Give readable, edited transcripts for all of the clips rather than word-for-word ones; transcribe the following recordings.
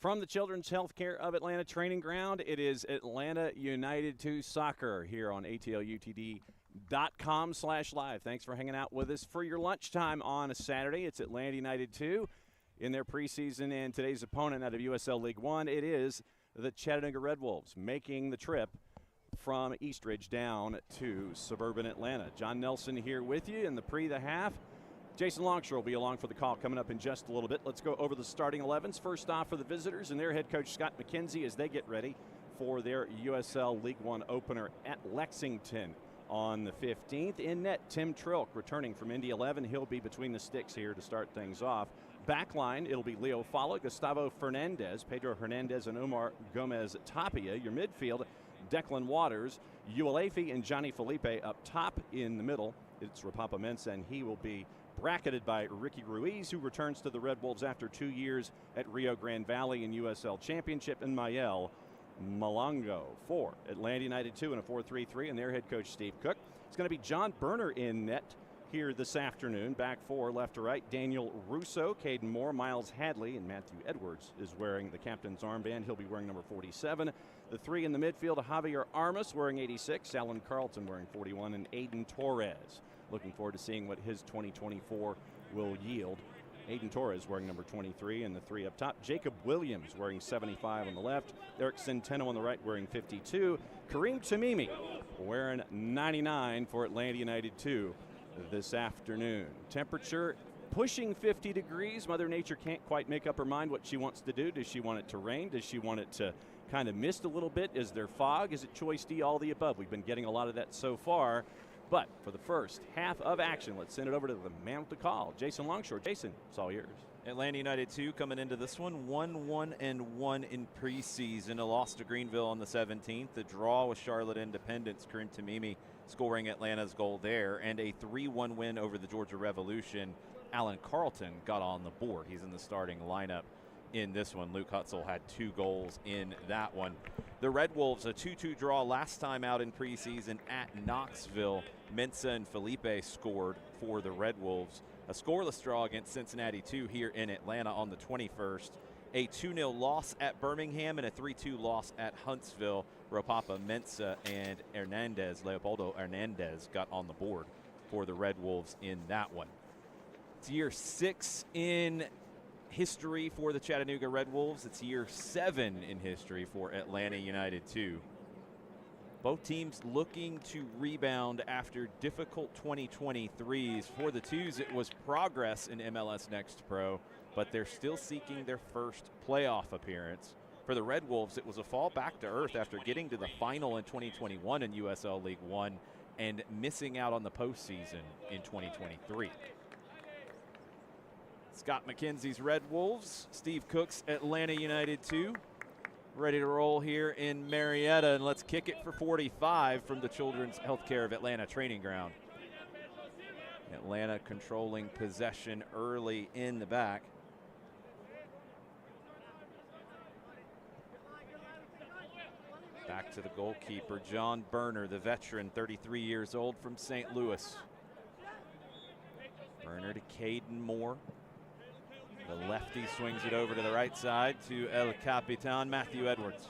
From the Children's Healthcare of Atlanta Training Ground, it is Atlanta United 2 Soccer here on atlutd.com/live. Thanks for hanging out with us for your lunchtime on a Saturday. It's Atlanta United 2 in their preseason, and today's opponent out of USL League One, it is the Chattanooga Red Wolves, making the trip from Eastridge down to suburban Atlanta. John Nelson here with you in the half. Jason Longshore will be along for the call coming up in just a little bit. Let's go over the starting 11s. First off for the visitors and their head coach Scott McKenzie as they get ready for their USL League One opener at Lexington on the 15th. In net, Tim Trilk returning from Indy 11. He'll be between the sticks here to start things off. Backline, it'll be Leo Fala, Gustavo Fernandez, Pedro Hernandez, and Omar Gomez Tapia. Your midfield, Declan Waters, Uelefi, and Johnny Felipe up top. In the middle, it's Rapapa Mensah, and he will be bracketed by Ricky Ruiz, who returns to the Red Wolves after 2 years at Rio Grande Valley in USL Championship, and Mael Malongo for Atlanta United 2 in a 4-3-3, and their head coach Steve Cook. It's going to be John Berner in net here this afternoon. Back four, left to right, Daniel Russo, Caden Moore, Miles Hadley, and Matthew Edwards is wearing the captain's armband. He'll be wearing number 47. The three in the midfield, Javier Armas wearing 86, Alan Carlton wearing 41, and Aiden Torres. Looking forward to seeing what his 2024 will yield. Aiden Torres wearing number 23, and the three up top, Jacob Williams wearing 75 on the left, Eric Centeno on the right wearing 52, Kareem Tamimi wearing 99 for Atlanta United 2 this afternoon. Temperature pushing 50 degrees. Mother Nature can't quite make up her mind what she wants to do. Does she want it to rain? Does she want it to kind of mist a little bit? Is there fog? Is it choice D? All the above. We've been getting a lot of that so far. But for the first half of action, let's send it over to the man with the call, Jason Longshore. Jason, it's all yours. Atlanta United 2 coming into this one, 1-1-1 in preseason. A loss to Greenville on the 17th. The draw with Charlotte Independence, Kareem Tamimi scoring Atlanta's goal there, and a 3-1 win over the Georgia Revolution. Alan Carlton got on the board. He's in the starting lineup in this one. Luke Hutzel had 2 goals in that one. The Red Wolves, a 2-2 draw last time out in preseason at Knoxville. Mensah and Felipe scored for the Red Wolves. A scoreless draw against Cincinnati 2 here in Atlanta on the 21st. A 2-0 loss at Birmingham and a 3-2 loss at Huntsville. Rapapa Mensah and Leopoldo Hernandez got on the board for the Red Wolves in that one. It's year 6 in history for the Chattanooga Red Wolves. It's year 7 in history for Atlanta United 2. Both teams looking to rebound after difficult 2023s. For the Twos, it was progress in MLS Next Pro, but they're still seeking their first playoff appearance. For the Red Wolves, it was a fall back to earth after getting to the final in 2021 in USL League One and missing out on the postseason in 2023. Scott McKenzie's Red Wolves, Steve Cook's Atlanta United 2. Ready to roll here in Marietta, and let's kick it for 45 from the Children's Healthcare of Atlanta Training Ground. Atlanta controlling possession early in the back. Back to the goalkeeper, John Berner, the veteran, 33 years old from St. Louis. Berner to Caden Moore. The lefty swings it over to the right side to El Capitan, Matthew Edwards.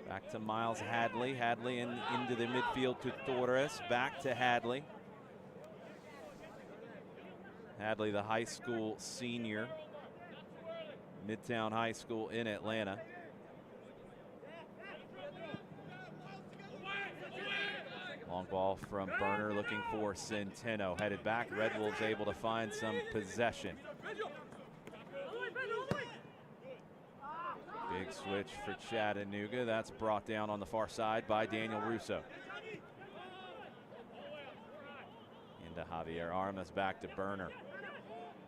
Back to Miles Hadley. Hadley into the midfield to Torres. Back to Hadley. Hadley, the high school senior. Midtown High School in Atlanta. Long ball from Berner looking for Centeno. Headed back. Red Wolves able to find some possession. Big switch for Chattanooga. That's brought down on the far side by Daniel Russo. Into Javier Armas, back to Berner.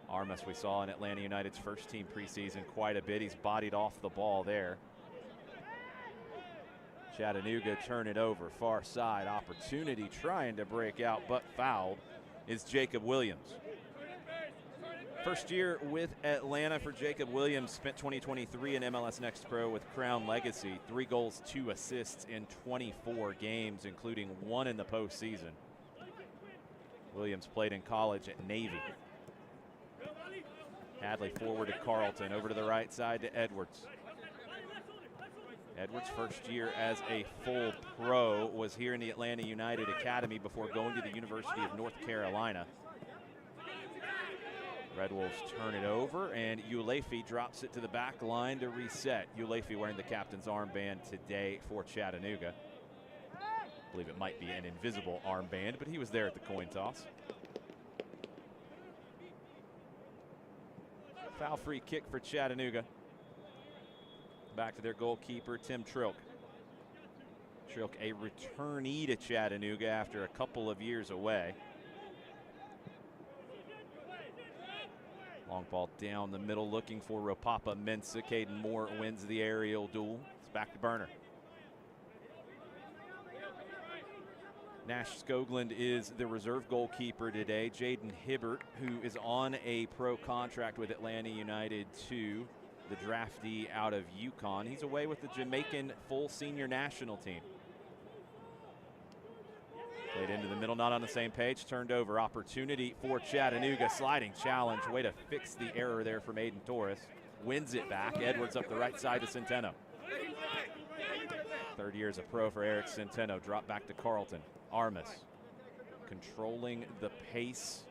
Armas we saw in Atlanta United's first team preseason quite a bit. He's bodied off the ball there. Chattanooga turn it over, far side, opportunity trying to break out, but fouled is Jacob Williams. First year with Atlanta for Jacob Williams, spent 2023 in MLS Next Pro with Crown Legacy. 3 goals, 2 assists in 24 games, including 1 in the postseason. Williams played in college at Navy. Hadley forward to Carlton, over to the right side to Edwards. Edwards' first year as a full pro was here in the Atlanta United Academy before going to the University of North Carolina. Red Wolves turn it over, and Ulefi drops it to the back line to reset. Ulefi wearing the captain's armband today for Chattanooga. I believe it might be an invisible armband, but he was there at the coin toss. Foul free kick for Chattanooga. Back to their goalkeeper, Tim Trilk. Trilk, a returnee to Chattanooga after a couple of years away. Long ball down the middle, looking for Ropapa Mensah. Caden Moore wins the aerial duel. It's back to Burner. Nash Skoglund is the reserve goalkeeper today. Jaden Hibbert, who is on a pro contract with Atlanta United 2, the draftee out of UConn. He's away with the Jamaican full senior national team. Played into the middle, not on the same page. Turned over, opportunity for Chattanooga. Sliding challenge, way to fix the error there from Aiden Torres. Wins it back. Edwards up the right side to Centeno. Third year as a pro for Eric Centeno. Drop back to Carlton. Armas controlling the pace.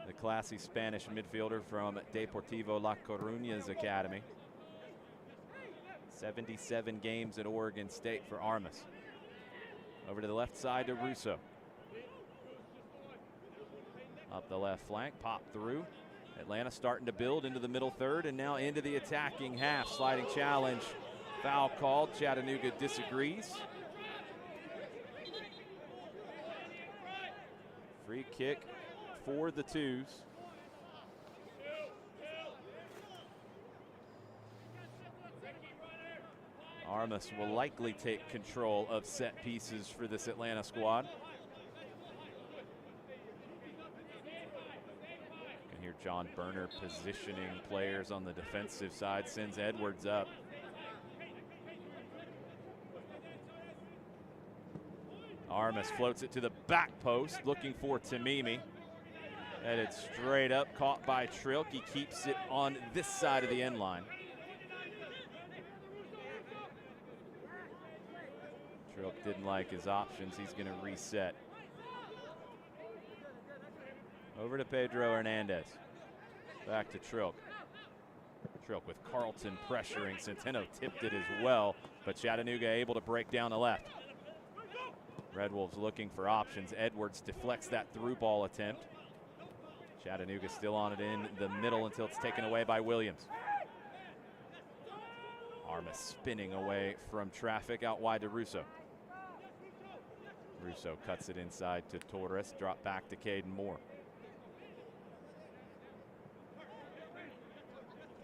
The classy Spanish midfielder from Deportivo La Coruña's academy. 77 games at Oregon State for Armas. Over to the left side to Russo. Up the left flank, pop through. Atlanta starting to build into the middle third and now into the attacking half. Sliding challenge, foul called. Chattanooga disagrees. Free kick for the Twos. Armas will likely take control of set pieces for this Atlanta squad. You can hear John Burner positioning players on the defensive side, sends Edwards up. Armas floats it to the back post, looking for Tamimi. Headed straight up, caught by Trilk. He keeps it on this side of the end line. Trilk didn't like his options. He's going to reset. Over to Pedro Hernandez. Back to Trilk. Trilk with Carlton pressuring. Centeno tipped it as well, but Chattanooga able to break down the left. Red Wolves looking for options. Edwards deflects that through ball attempt. Chattanooga still on it in the middle until it's taken away by Williams. Armas spinning away from traffic out wide to Russo. Russo cuts it inside to Torres. Drop back to Caden Moore.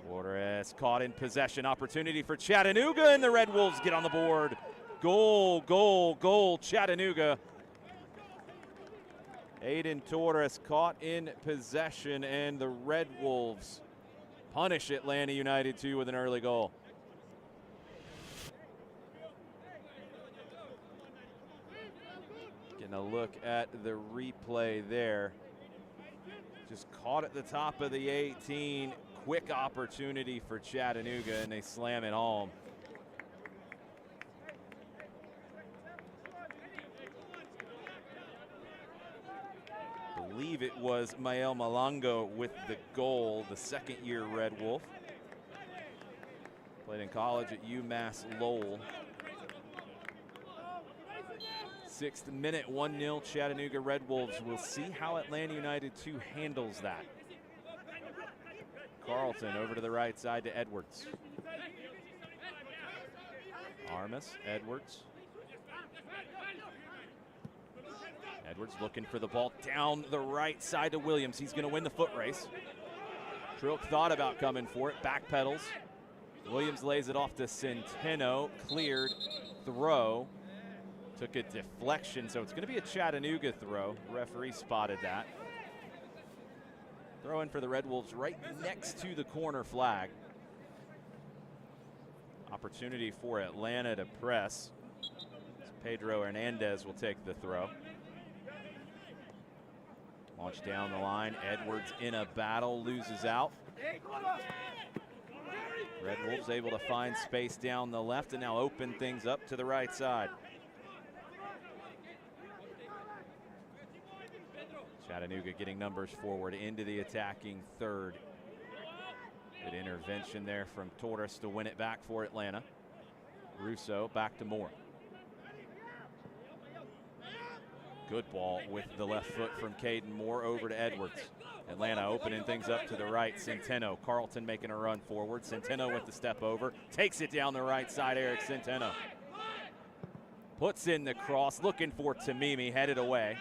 Torres caught in possession. Opportunity for Chattanooga, and the Red Wolves get on the board. Goal, goal, goal, Chattanooga. Aiden Torres caught in possession, and the Red Wolves punish Atlanta United 2 with an early goal. Getting a look at the replay there. Just caught at the top of the 18. Quick opportunity for Chattanooga, and they slam it home. I believe it was Mael Malongo with the goal, the second-year Red Wolf. Played in college at UMass Lowell. 6th minute, 1-0 Chattanooga Red Wolves. We'll see how Atlanta United 2 handles that. Carlton over to the right side to Edwards. Armas, Edwards. Edwards looking for the ball down the right side to Williams. He's going to win the foot race. Trilk thought about coming for it, backpedals. Williams lays it off to Centeno, cleared, throw. Took a deflection, so it's going to be a Chattanooga throw. The referee spotted that. Throw in for the Red Wolves right next to the corner flag. Opportunity for Atlanta to press. Pedro Hernandez will take the throw. Launch down the line. Edwards in a battle, loses out. Red Wolves able to find space down the left and now open things up to the right side. Chattanooga getting numbers forward into the attacking third. Good intervention there from Torres to win it back for Atlanta. Russo back to Moore. Good ball with the left foot from Caden Moore over to Edwards. Atlanta opening things up to the right. Centeno, Carlton making a run forward. Centeno with the step over. Takes it down the right side, Eric Centeno. Puts in the cross, looking for Tamimi, headed away.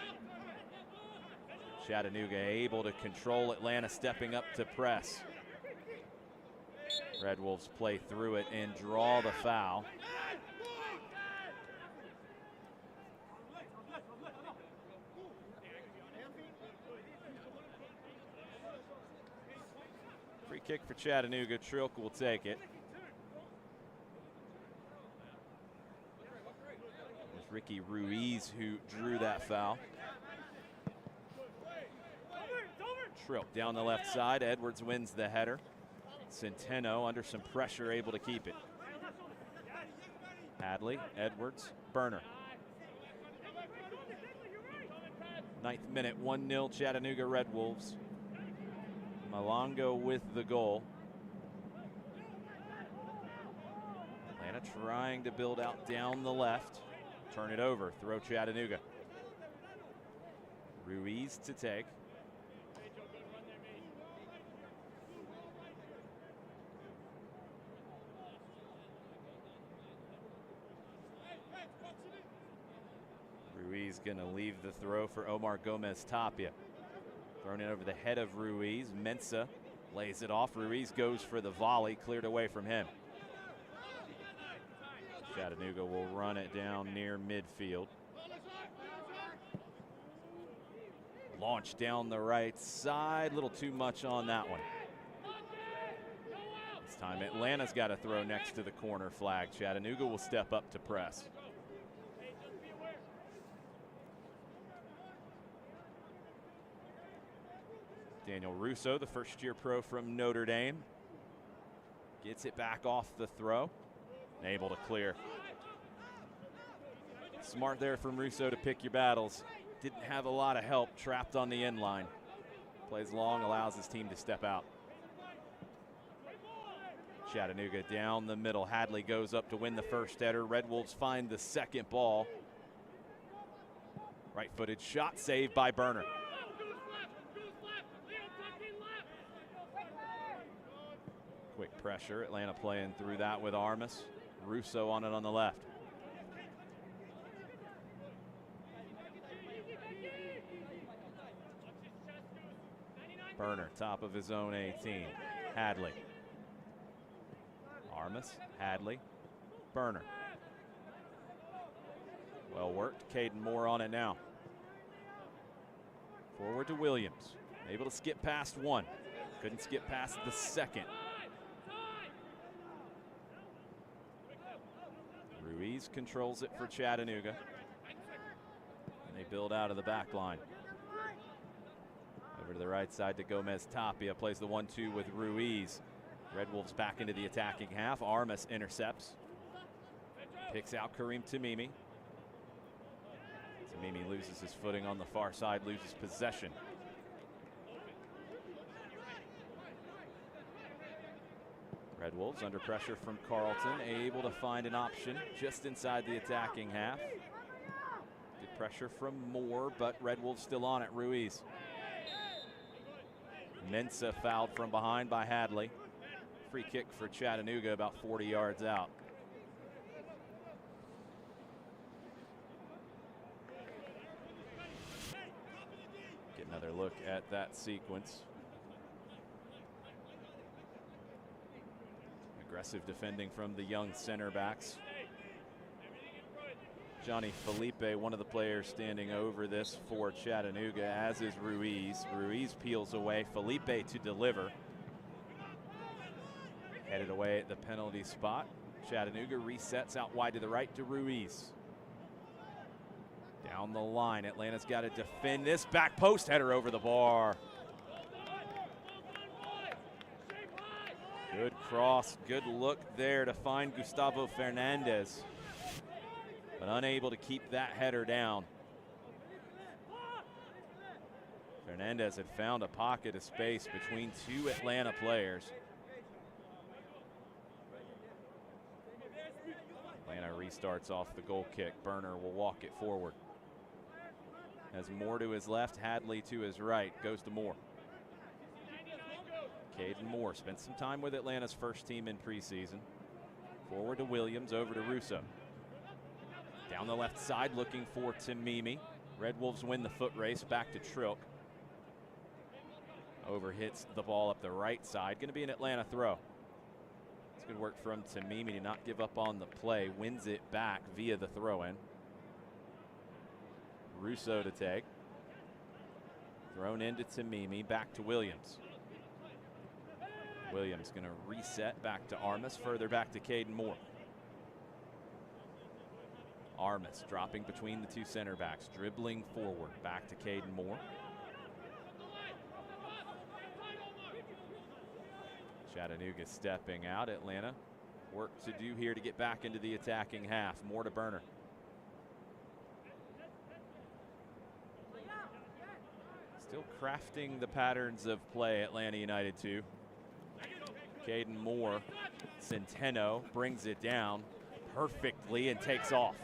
Chattanooga able to control Atlanta, stepping up to press. Red Wolves play through it and draw the foul. Free kick for Chattanooga. Trilk will take it. It was Ricky Ruiz who drew that foul. Trilk down the left side. Edwards wins the header. Centeno under some pressure able to keep it. Hadley, Edwards, Burner. 9th minute, 1-0 Chattanooga Red Wolves. Malongo with the goal. Atlanta trying to build out down the left. Turn it over, throw Chattanooga. Ruiz to take. Ruiz gonna leave the throw for Omar Gomez Tapia. Thrown in over the head of Ruiz. Mensah lays it off. Ruiz goes for the volley, cleared away from him. Chattanooga will run it down near midfield. Launch down the right side. A little too much on that one. This time Atlanta's got to throw next to the corner flag. Chattanooga will step up to press. Daniel Russo, the first-year pro from Notre Dame, gets it back off the throw, able to clear. Smart there from Russo to pick your battles. Didn't have a lot of help, trapped on the end line. Plays long, allows his team to step out. Chattanooga down the middle. Hadley goes up to win the first header. Red Wolves find the second ball. Right-footed shot, saved by Burner. Quick pressure, Atlanta playing through that with Armas. Russo on it on the left. Burner, top of his own 18. Hadley. Armas, Hadley, Burner. Well worked, Caden Moore on it now. Forward to Williams, able to skip past one. Couldn't skip past the second. Ruiz controls it for Chattanooga. And they build out of the back line. Over to the right side to Gomez Tapia. Plays the 1-2 with Ruiz. Red Wolves back into the attacking half. Armas intercepts. Picks out Kareem Tamimi. Tamimi loses his footing on the far side, loses possession. Red Wolves under pressure from Carlton, able to find an option just inside the attacking half. Good pressure from Moore, but Red Wolves still on it. Ruiz. Mensah fouled from behind by Hadley. Free kick for Chattanooga about 40 yards out. Get another look at that sequence. Aggressive defending from the young center backs. Johnny Felipe, one of the players standing over this for Chattanooga, as is Ruiz. Ruiz peels away, Felipe to deliver. Headed away at the penalty spot. Chattanooga resets out wide to the right to Ruiz. Down the line, Atlanta's got to defend this. Back post header over the bar. Good cross, good look there to find Gustavo Fernandez, but unable to keep that header down. Fernandez had found a pocket of space between two Atlanta players. Atlanta restarts off the goal kick. Burner will walk it forward. Has Moore to his left, Hadley to his right. Goes to Moore. Caden Moore spent some time with Atlanta's first team in preseason. Forward to Williams, over to Russo. Down the left side looking for Tamimi. Red Wolves win the foot race, back to Trilk. Overhits the ball up the right side. Going to be an Atlanta throw. It's good work from Tamimi to not give up on the play. Wins it back via the throw-in. Russo to take. Thrown into Tamimi, back to Williams. Williams going to reset back to Armas, further back to Caden Moore. Armas dropping between the two center backs, dribbling forward, back to Caden Moore. Chattanooga stepping out. Atlanta work to do here to get back into the attacking half. Moore to Burner. Still crafting the patterns of play, Atlanta United 2. Caden Moore, Centeno brings it down perfectly and takes off.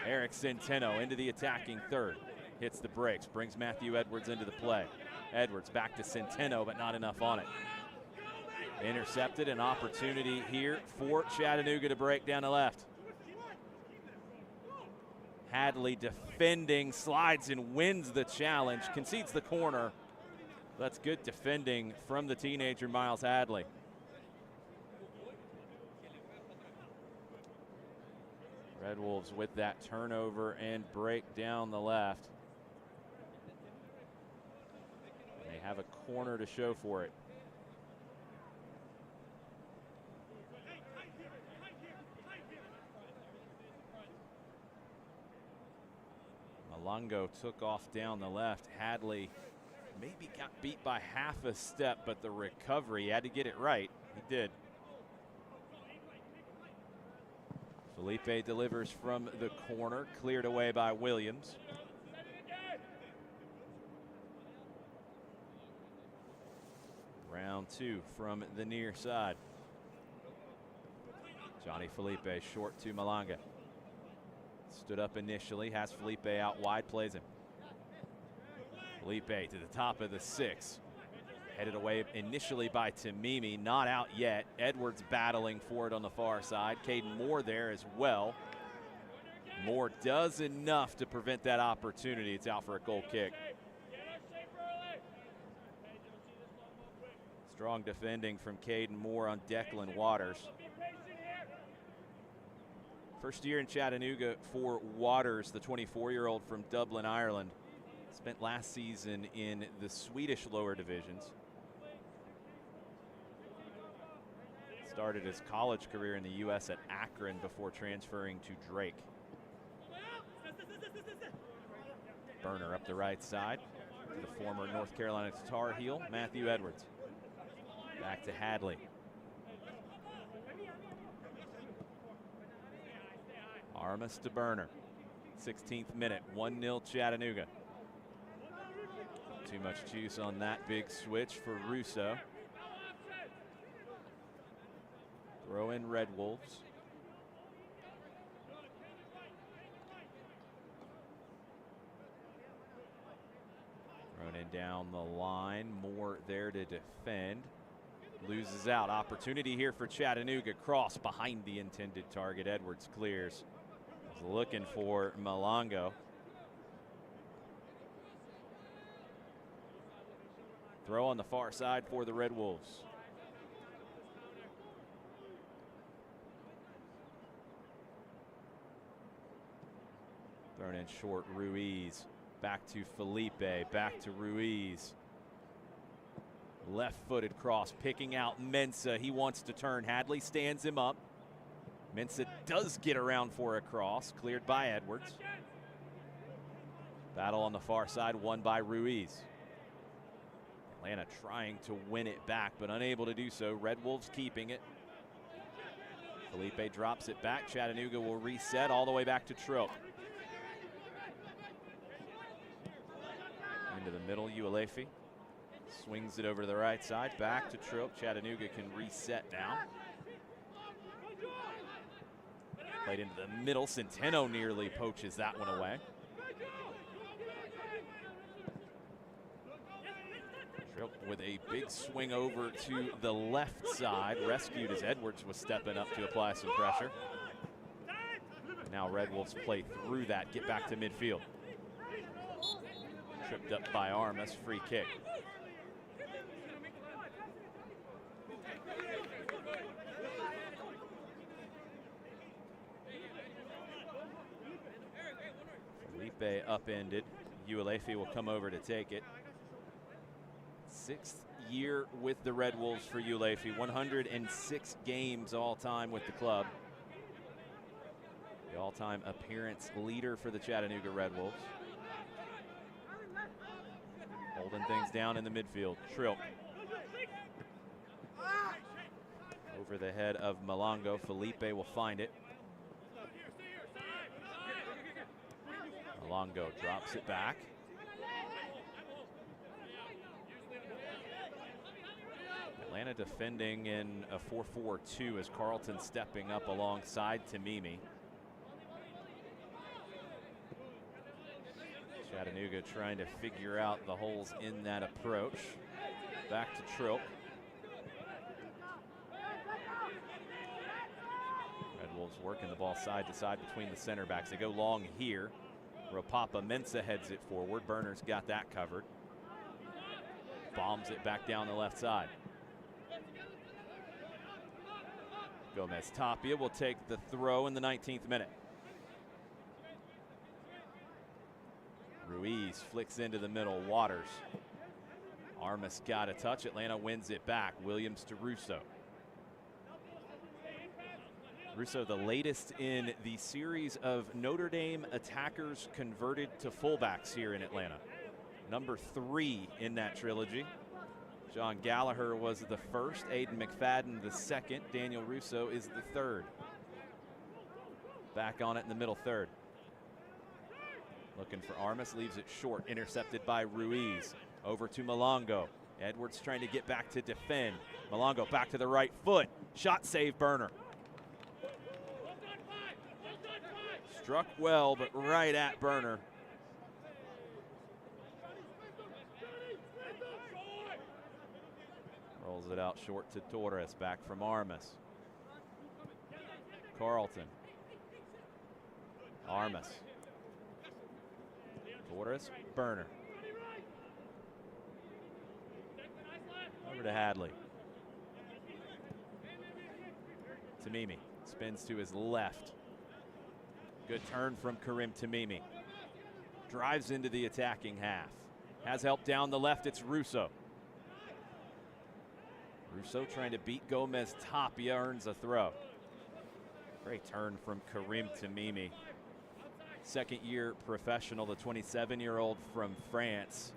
Eric Centeno into the attacking third. Hits the brakes, brings Matthew Edwards into the play. Edwards back to Centeno, but not enough on it. Intercepted, an opportunity here for Chattanooga to break down the left. Hadley defending, slides and wins the challenge, concedes the corner. That's good defending from the teenager Miles Hadley. Red Wolves with that turnover and break down the left. They have a corner to show for it. Malongo took off down the left. Hadley maybe got beat by half a step, but the recovery, he had to get it right. He did. Felipe delivers from the corner, cleared away by Williams. Round two from the near side. Johnny Felipe short to Malanga. Stood up initially, has Felipe out wide, plays him. Felipe to the top of the six. Headed away initially by Tamimi, not out yet. Edwards battling for it on the far side. Caden Moore there as well. Moore does enough to prevent that opportunity. It's out for a goal kick. Strong defending from Caden Moore on Declan Waters. First year in Chattanooga for Waters, the 24-year-old from Dublin, Ireland. Spent last season in the Swedish lower divisions. Started his college career in the U.S. at Akron before transferring to Drake. Burner up the right side to the former North Carolina Tar Heel, Matthew Edwards. Back to Hadley. Armas to Burner. 16th minute, 1-0 Chattanooga. Too much juice on that big switch for Russo. Throw in Red Wolves. Thrown in down the line. Moore there to defend. Loses out. Opportunity here for Chattanooga. Cross behind the intended target. Edwards clears. Was looking for Malongo. Throw on the far side for the Red Wolves. Thrown in short, Ruiz. Back to Felipe, back to Ruiz. Left-footed cross, picking out Mensah. He wants to turn. Hadley stands him up. Mensah does get around for a cross, cleared by Edwards. Battle on the far side, won by Ruiz. Atlanta trying to win it back, but unable to do so. Red Wolves keeping it. Felipe drops it back. Chattanooga will reset all the way back to Trilk. Into the middle, Uelefi swings it over to the right side, back to Trilk. Chattanooga can reset now. Played into the middle. Centeno nearly poaches that one away. Trilk with a big swing over to the left side, rescued as Edwards was stepping up to apply some pressure. Now Red Wolves play through that, get back to midfield. Tripped up by Armas, free kick. Felipe upended. Uelefi will come over to take it. 6th year with the Red Wolves for Uelefi. 106 games all-time with the club. The all-time appearance leader for the Chattanooga Red Wolves. Holding things down in the midfield. Trilk. Over the head of Malongo. Felipe will find it. Malongo drops it back. Atlanta defending in a 4-4-2 as Carlton stepping up alongside Tamimi. Chattanooga trying to figure out the holes in that approach. Back to Trilk. Red Wolves working the ball side to side between the center backs. They go long here. Rapapa Mensah heads it forward. Berner's got that covered. Bombs it back down the left side. Gomez Tapia will take the throw in the 19th minute. Ruiz flicks into the middle. Waters. Armas got a touch. Atlanta wins it back. Williams to Russo. Russo, the latest in the series of Notre Dame attackers converted to fullbacks here in Atlanta. Number 3 in that trilogy. John Gallagher was the first, Aiden McFadden the second, Daniel Russo is the third. Back on it in the middle third. Looking for Armas, leaves it short, intercepted by Ruiz. Over to Malongo. Edwards trying to get back to defend. Malongo back to the right foot. Shot save, Berner. Struck well, but right at Berner. Rolls it out short to Torres, back from Armas. Carlton. Armas. Torres, Berner. Over to Hadley. Tamimi spins to his left. Good turn from Karim Tamimi. Drives into the attacking half. Has help down the left, it's Russo. Russo trying to beat Gomez Tapia, earns a throw. Great turn from Karim Tamimi. Second-year professional, the 27-year-old from France.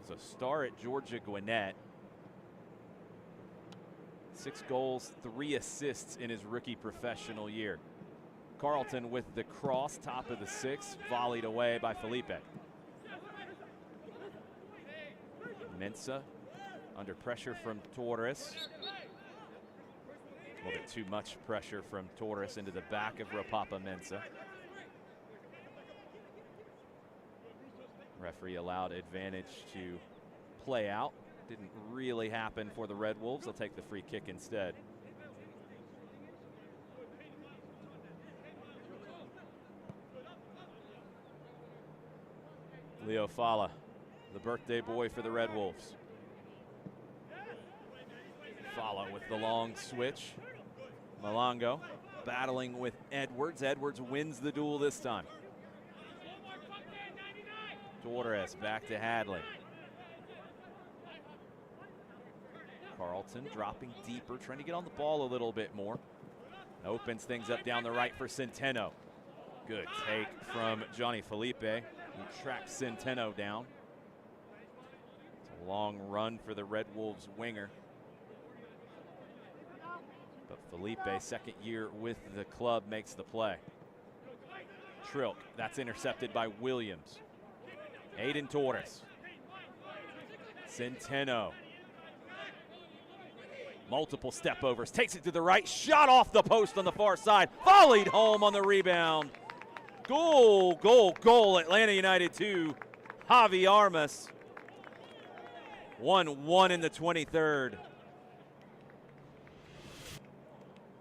Was a star at Georgia Gwinnett. 6 goals, 3 assists in his rookie professional year. Carlton with the cross, top of the 6, volleyed away by Felipe. Mensah under pressure from Torres. A little bit too much pressure from Torres into the back of Rapapa Mensah. Referee allowed advantage to play out. Didn't really happen for the Red Wolves. They'll take the free kick instead. Leo Fala, the birthday boy for the Red Wolves. Fala with the long switch. Malongo battling with Edwards. Edwards wins the duel this time. Torres back to Hadley. Carlton dropping deeper, trying to get on the ball a little bit more. Opens things up down the right for Centeno. Good take from Johnny Felipe, who tracks Centeno down. Long run for the Red Wolves winger. But Felipe, second year with the club, makes the play. Trilk, that's intercepted by Williams. Aiden Torres. Centeno. Multiple step overs, takes it to the right, shot off the post on the far side, volleyed home on the rebound. Goal, goal, goal, Atlanta United 2, Javi Armas. 1-1 in the 23rd.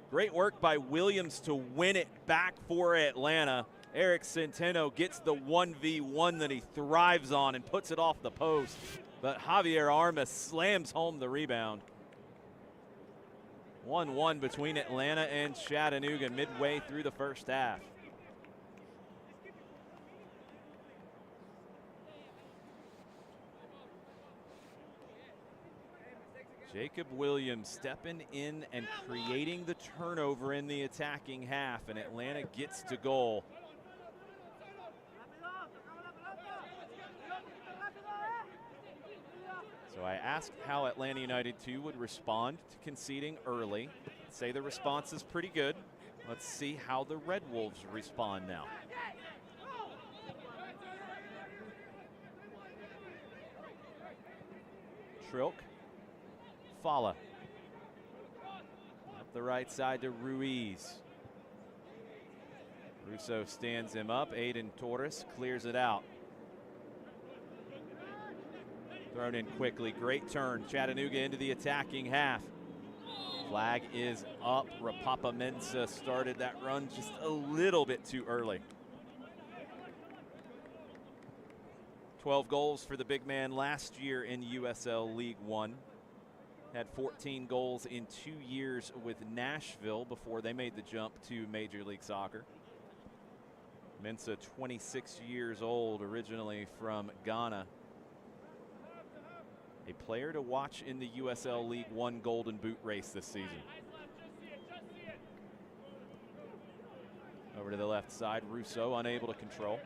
Great work by Williams to win it back for Atlanta. Eric Centeno gets the 1v1 that he thrives on and puts it off the post. But Javier Armas slams home the rebound. 1-1 between Atlanta and Chattanooga midway through the first half. Jacob Williams stepping in and creating the turnover in the attacking half, and Atlanta gets to goal. So I asked how Atlanta United 2 would respond to conceding early. Say the response is pretty good. Let's see how the Red Wolves respond now. Trilk. Fala. Up the right side to Ruiz. Russo stands him up. Aiden Torres clears it out. Thrown in quickly. Great turn. Chattanooga into the attacking half. Flag is up. Rapapa-Mensah started that run just a little bit too early. 12 goals for the big man last year in USL League One. Had 14 goals in 2 years with Nashville before they made the jump to Major League Soccer. Mensah, 26 years old, originally from Ghana. A player to watch in the USL League One Golden Boot race this season. Over to the left side, Russo unable to control.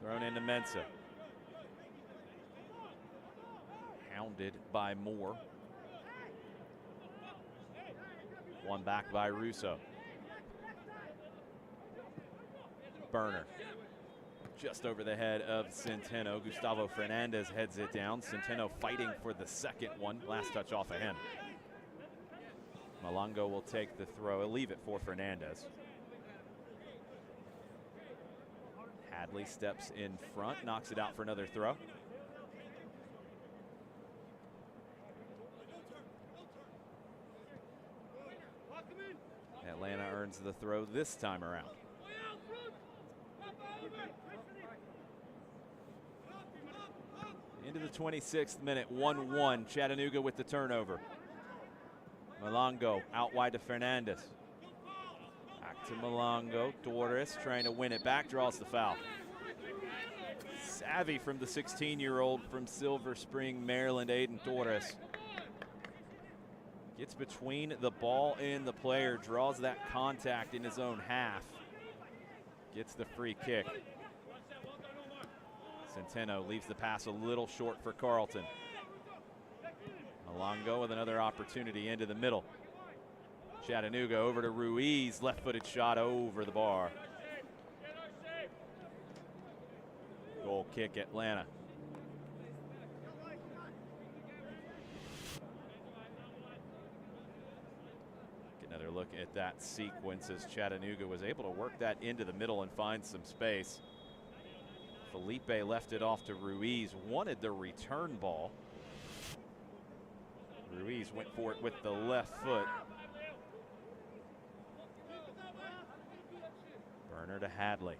Thrown into Mensah. Hounded by Moore. One back by Russo. Burner. Just over the head of Centeno. Gustavo Fernandez heads it down. Centeno fighting for the second one. Last touch off of him. Malongo will take the throw. He'll leave it for Fernandez. Hadley steps in front, knocks it out for another throw. Atlanta earns the throw this time around. Into the 26th minute, 1-1. Chattanooga with the turnover. Malongo out wide to Fernandez. Back to Malongo. Torres trying to win it back, draws the foul. Savvy from the 16-year-old from Silver Spring, Maryland, Aiden Torres. Gets between the ball and the player, draws that contact in his own half. Gets the free kick. Centeno leaves the pass a little short for Carlton. Malongo with another opportunity into the middle. Chattanooga over to Ruiz, left-footed shot over the bar. Goal kick, Atlanta. Another look at that sequence as Chattanooga was able to work that into the middle and find some space. Felipe left it off to Ruiz, wanted the return ball. Ruiz went for it with the left foot. Burner to Hadley.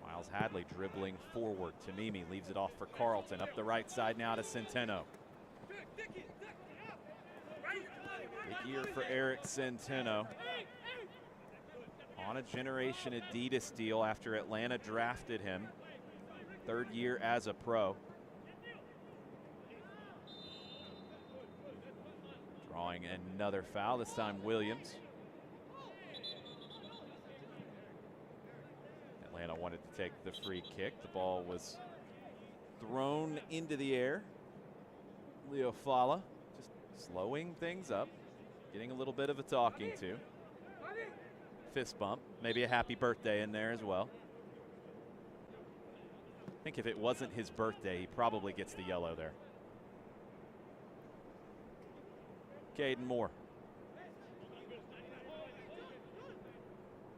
Miles Hadley dribbling forward. Tamimi leaves it off for Carlton. Up the right side now to Centeno. Big year for Eric Centeno. On a Generation Adidas deal after Atlanta drafted him. Third year as a pro. drawing another foul, this time Williams. Atlanta wanted to take the free kick. The ball was thrown into the air. Leo Fala just slowing things up, getting a little bit of a talking to. Fist bump, maybe a happy birthday in there as well. I think if it wasn't his birthday, he probably gets the yellow there. Caden Moore.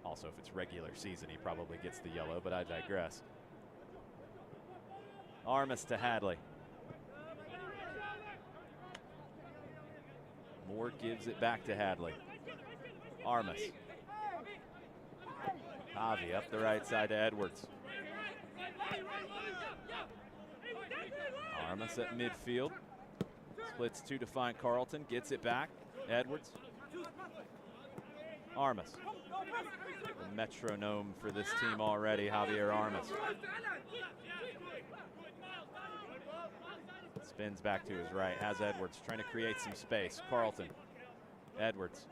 Also, if it's regular season, he probably gets the yellow, but I digress. Armas to Hadley. Moore gives it back to Hadley. Armas. Javi up the right side to Edwards. Armas at midfield. Splits two to find Carlton. Gets it back. Edwards. Armas. The metronome for this team already, Javier Armas. Spins back to his right. Has Edwards trying to create some space. Carlton. Edwards.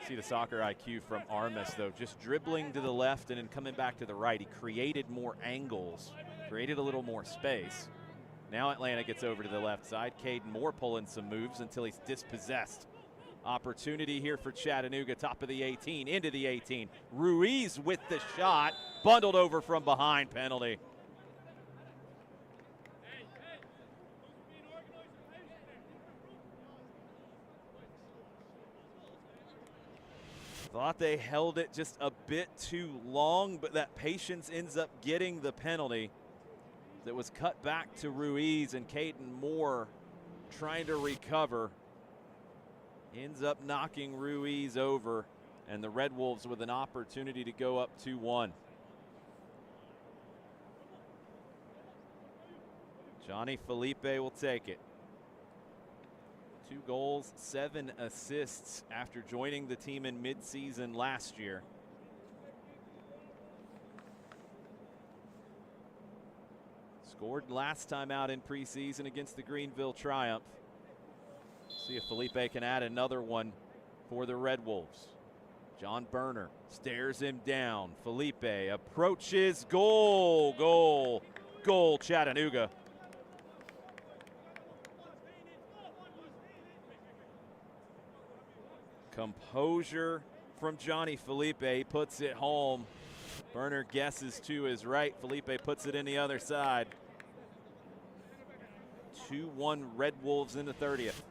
See the soccer IQ from Armas, though, just dribbling to the left and then coming back to the right. He created more angles, created a little more space. Now Atlanta gets over to the left side. Caden Moore pulling some moves until he's dispossessed. Opportunity here for Chattanooga, top of the 18, into the 18. Ruiz with the shot, bundled over from behind, penalty. Thought they held it just a bit too long, but that patience ends up getting the penalty. That was cut back to Ruiz, and Caden Moore trying to recover. Ends up knocking Ruiz over, and the Red Wolves with an opportunity to go up 2-1. Johnny Felipe will take it. 2 goals, 7 assists after joining the team in midseason last year. Scored last time out in preseason against the Greenville Triumph. See if Felipe can add another one for the Red Wolves. John Berner stares him down. Felipe approaches. Goal, goal, goal, Chattanooga. Composure from Johnny Felipe. He puts it home. Berner guesses to his right. Felipe puts it in the other side. 2-1 Red Wolves in the 30th.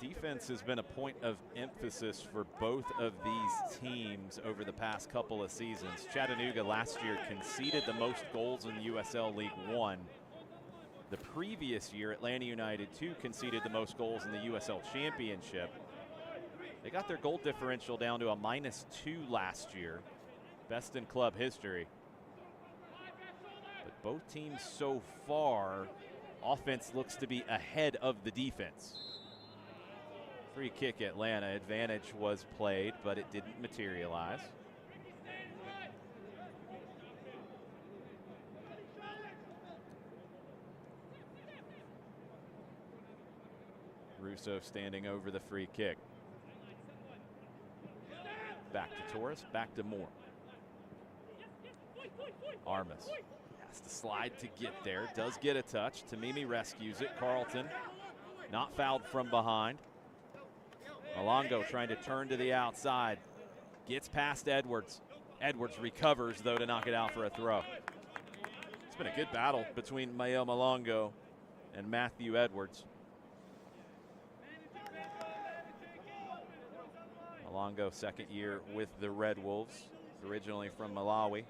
Defense has been a point of emphasis for both of these teams over the past couple of seasons. Chattanooga last year conceded the most goals in USL League One. The previous year, Atlanta United 2 conceded the most goals in the USL Championship. They got their goal differential down to a -2 last year, best in club history. But both teams so far, offense looks to be ahead of the defense. Free kick Atlanta, advantage was played, but it didn't materialize. Russo standing over the free kick. Back to Torres, back to Moore. Armas has to slide to get there, does get a touch. Tamimi rescues it. Carlton not fouled from behind. Malongo trying to turn to the outside. Gets past Edwards. Edwards recovers, though, to knock it out for a throw. It's been a good battle between Mayo Malongo and Matthew Edwards. Malongo, second year with the Red Wolves, originally from Malawi.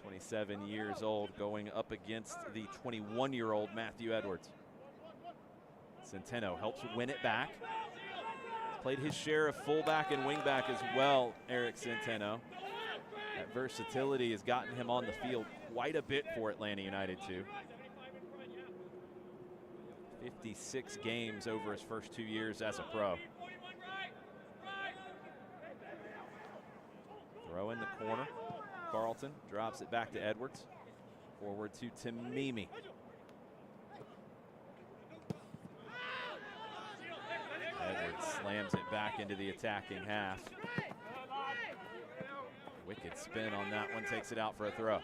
27 years old, going up against the 21-year-old Matthew Edwards. Centeno helps win it back. Played his share of fullback and wingback as well, Eric Centeno. That versatility has gotten him on the field quite a bit for Atlanta United too. 56 games over his first 2 years as a pro. Throw in the corner. Carlton drops it back to Edwards. Forward to Tamimi. Edwards slams it back into the attacking half. Wicked spin on that one, takes it out for a throw.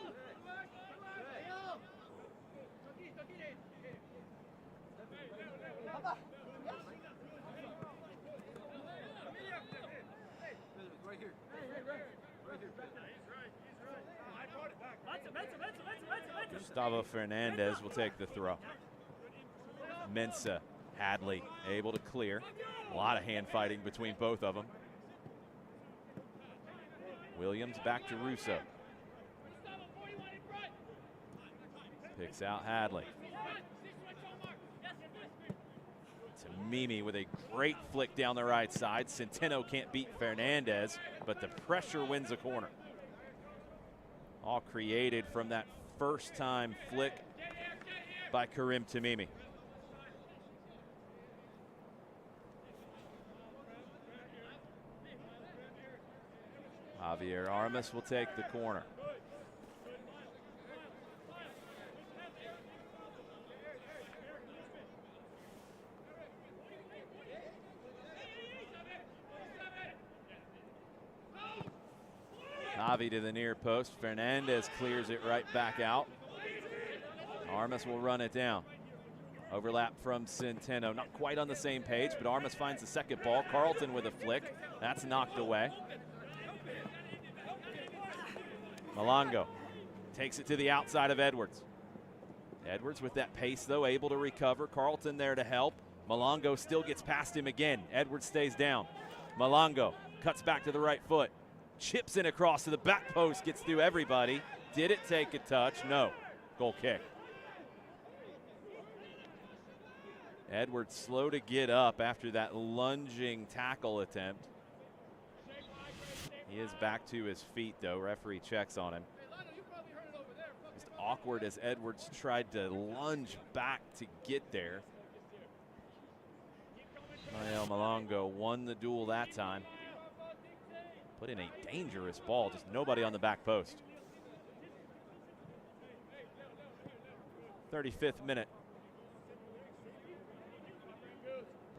Gustavo Fernandez will take the throw. Mensah, Hadley able to clear. A lot of hand fighting between both of them. Williams back to Russo. Picks out Hadley. Tamimi with a great flick down the right side. Centeno can't beat Fernandez, but the pressure wins a corner. All created from that first time flick by Karim Tamimi. Javier Armas will take the corner. Javi to the near post. Fernandez clears it right back out. Armas will run it down. Overlap from Centeno. Not quite on the same page, but Armas finds the second ball. Carlton with a flick. That's knocked away. Malongo takes it to the outside of Edwards. Edwards with that pace, though, able to recover. Carlton there to help. Malongo still gets past him again. Edwards stays down. Malongo cuts back to the right foot. Chips in across to the back post, gets through everybody. Did it take a touch? No. Goal kick. Edwards slow to get up after that lunging tackle attempt. He is back to his feet, though. Referee checks on him. Just awkward as Edwards tried to lunge back to get there. Mael Malongo won the duel that time. Put in a dangerous ball, just nobody on the back post. 35th minute.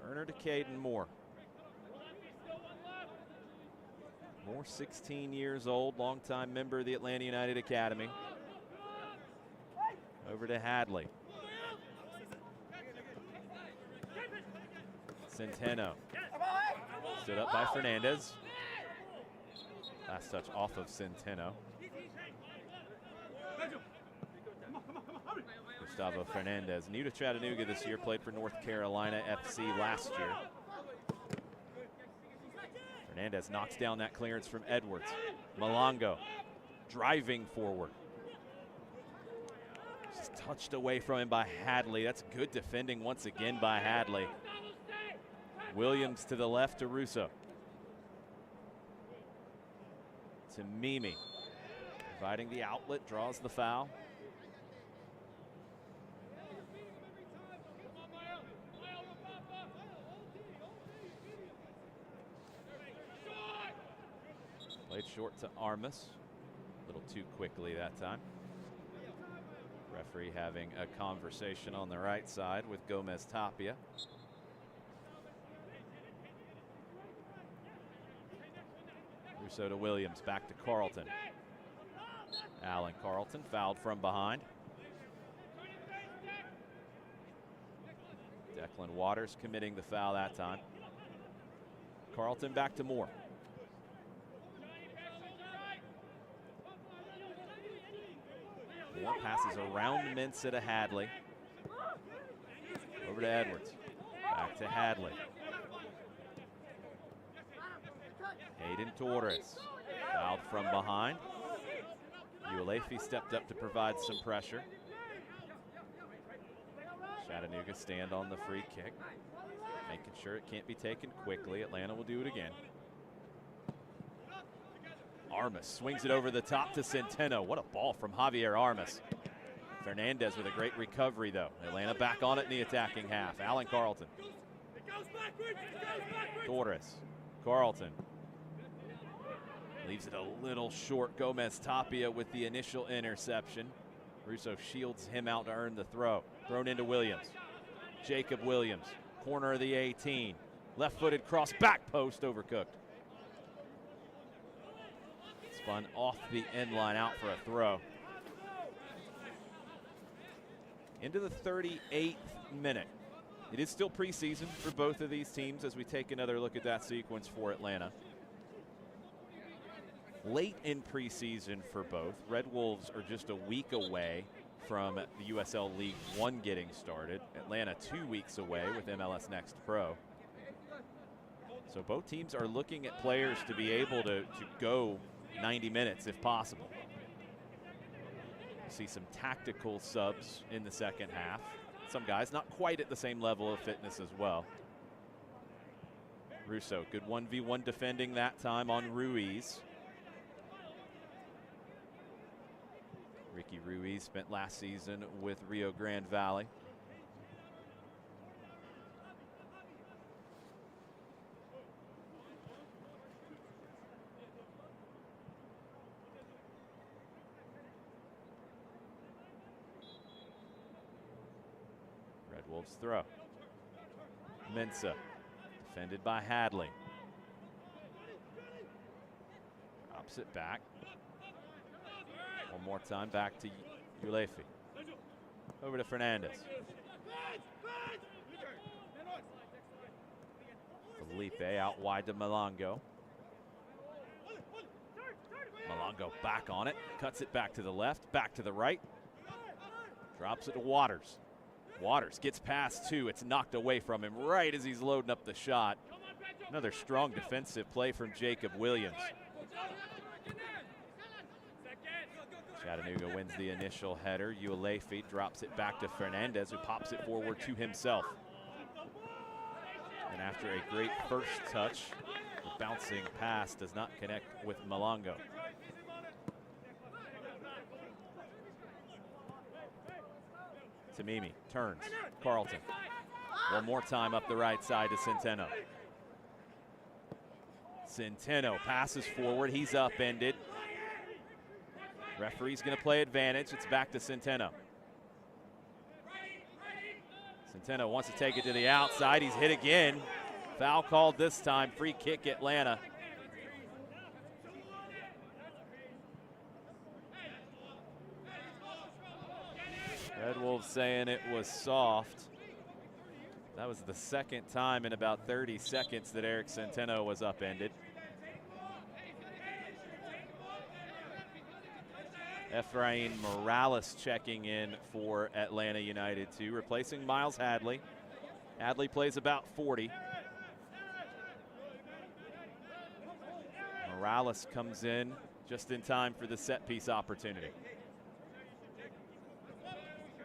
Burner to Caden Moore. Moore, 16 years old, longtime member of the Atlanta United Academy. Over to Hadley. Centeno. Stood up by Fernandez. Last touch off of Centeno. Gustavo Fernandez, new to Chattanooga this year, played for North Carolina FC last year. Fernandez knocks down that clearance from Edwards. Malongo driving forward. Just touched away from him by Hadley. That's good defending once again by Hadley. Williams to the left to Russo. Tamimi providing the outlet, draws the foul. Played short to Armas. A little too quickly that time. Referee having a conversation on the right side with Gomez Tapia. Russo to Williams, back to Carlton. Alan Carlton fouled from behind. Declan Waters committing the foul that time. Carlton back to Moore. Moore passes around Mensah to Hadley. Over to Edwards. Back to Hadley. Hayden Torres fouled from behind. Uelefi stepped up to provide some pressure. Chattanooga stand on the free kick, making sure it can't be taken quickly. Atlanta will do it again. Armas swings it over the top to Centeno. What a ball from Javier Armas. Fernandez with a great recovery, though. Atlanta back on it in the attacking half. Allen Carlton. Torres. Carlton. Leaves it a little short. Gomez Tapia with the initial interception. Russo shields him out to earn the throw. Thrown into Williams. Jacob Williams. Corner of the 18. Left-footed cross, back post, overcooked. Spun off the end line, out for a throw. Into the 38th minute. It is still preseason for both of these teams as we take another look at that sequence for Atlanta. Late in preseason for both. Red Wolves are just a week away from the USL League One getting started. Atlanta 2 weeks away with MLS Next Pro. So both teams are looking at players to be able to go 90 minutes if possible. See some tactical subs in the second half. Some guys not quite at the same level of fitness as well. Russo, good 1v1 defending that time on Ruiz. Ricky Ruiz spent last season with Rio Grande Valley. Red Wolves throw. Mensah, defended by Hadley. Drops it back. One more time, back to Ulefi. Over to Fernandez. Felipe out wide to Malongo. Malongo back on it, cuts it back to the left, back to the right. Drops it to Waters. Waters gets past two. It's knocked away from him right as he's loading up the shot. Another strong defensive play from Jacob Williams. Chattanooga wins the initial header. Ulefi drops it back to Fernandez, who pops it forward to himself. And after a great first touch, the bouncing pass does not connect with Malongo. Tamimi turns. Carlton. One more time up the right side to Centeno. Centeno passes forward. He's upended. Referee's going to play advantage. It's back to Centeno. Centeno wants to take it to the outside. He's hit again. Foul called this time. Free kick Atlanta. Red Wolves saying it was soft. That was the second time in about 30 seconds that Eric Centeno was upended. Efrain Morales checking in for Atlanta United 2, replacing Miles Hadley. Hadley plays about 40. Morales comes in just in time for the set piece opportunity.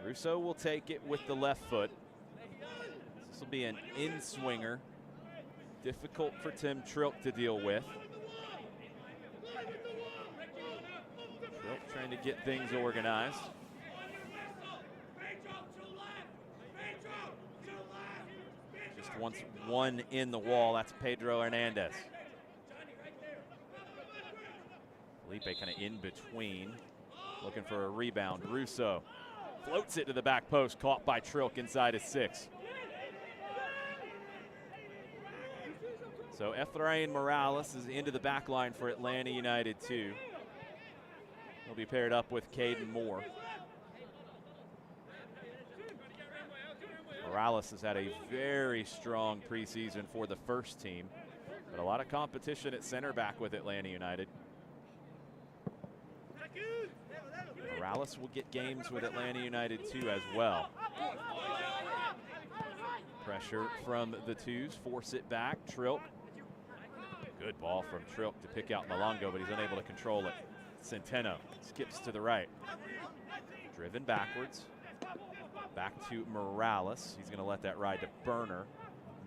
Russo will take it with the left foot. This will be an in-swinger. Difficult for Tim Trilk to deal with. Trying to get things organized. Just wants one in the wall. That's Pedro Hernandez. Felipe kind of in between, looking for a rebound. Russo floats it to the back post, caught by Trilk inside his 6. So Efrain Morales is into the back line for Atlanta United 2. He'll be paired up with Caden Moore. Morales has had a very strong preseason for the first team, but a lot of competition at center back with Atlanta United. Morales will get games with Atlanta United 2 as well. Pressure from the twos, force it back. Trilk. Good ball from Trilk to pick out Malongo, but he's unable to control it. Centeno skips to the right. Driven backwards. Back to Morales. He's going to let that ride to Burner.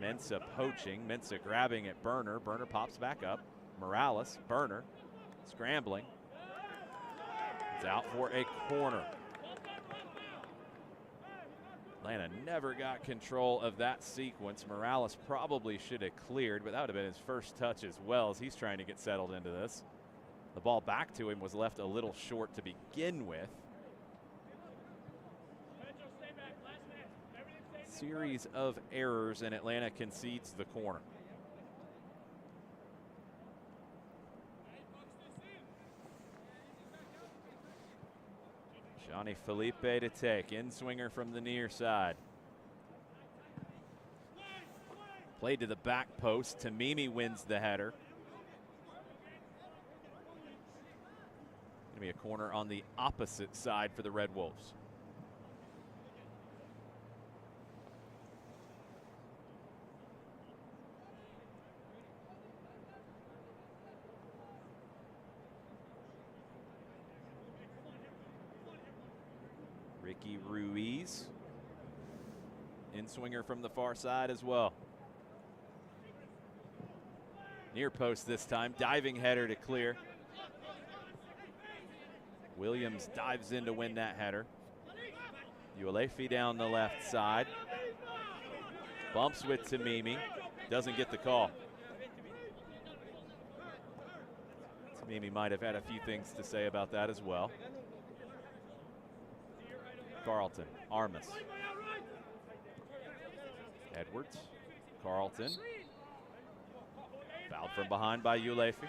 Mensah poaching. Mensah grabbing at Burner. Burner pops back up. Morales, Burner, scrambling. It's out for a corner. Atlanta never got control of that sequence. Morales probably should have cleared, but that would have been his first touch as well as he's trying to get settled into this. The ball back to him was left a little short to begin with. Series of errors, and Atlanta concedes the corner. Johnny Felipe to take. In-swinger from the near side. Played to the back post. Tamimi wins the header. Going to be a corner on the opposite side for the Red Wolves. Ricky Ruiz. In-swinger from the far side as well. Near post this time. Diving header to clear. Williams dives in to win that header. Uelefi down the left side. Bumps with Tamimi. Doesn't get the call. Tamimi might have had a few things to say about that as well. Carlton, Armas. Edwards, Carlton. Fouled from behind by Uelefi.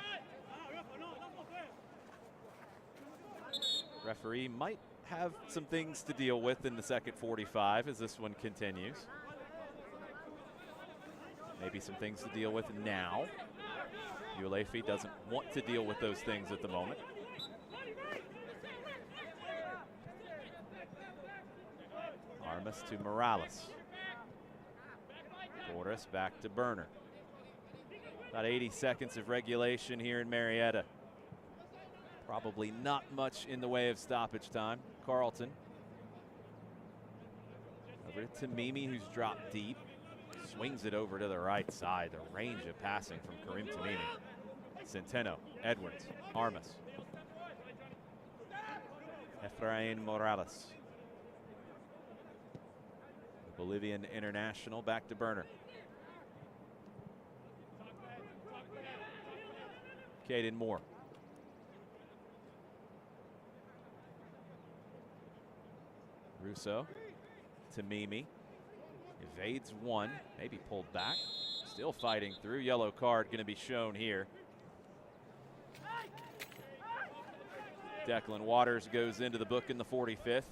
Referee might have some things to deal with in the second 45 as this one continues. Maybe some things to deal with now. Uelefi doesn't want to deal with those things at the moment. Armas to Morales. Torres back to Burner. About 80 seconds of regulation here in Marietta. Probably not much in the way of stoppage time. Carlton. Over to Tamimi, who's dropped deep. Swings it over to the right side. The range of passing from Karim Tamimi. Centeno, Edwards, Armas. Efrain Morales. The Bolivian international back to Burner. Caden Moore. Russo, Tamimi, evades one, maybe pulled back, still fighting through. Yellow card going to be shown here. Declan Waters goes into the book in the 45th.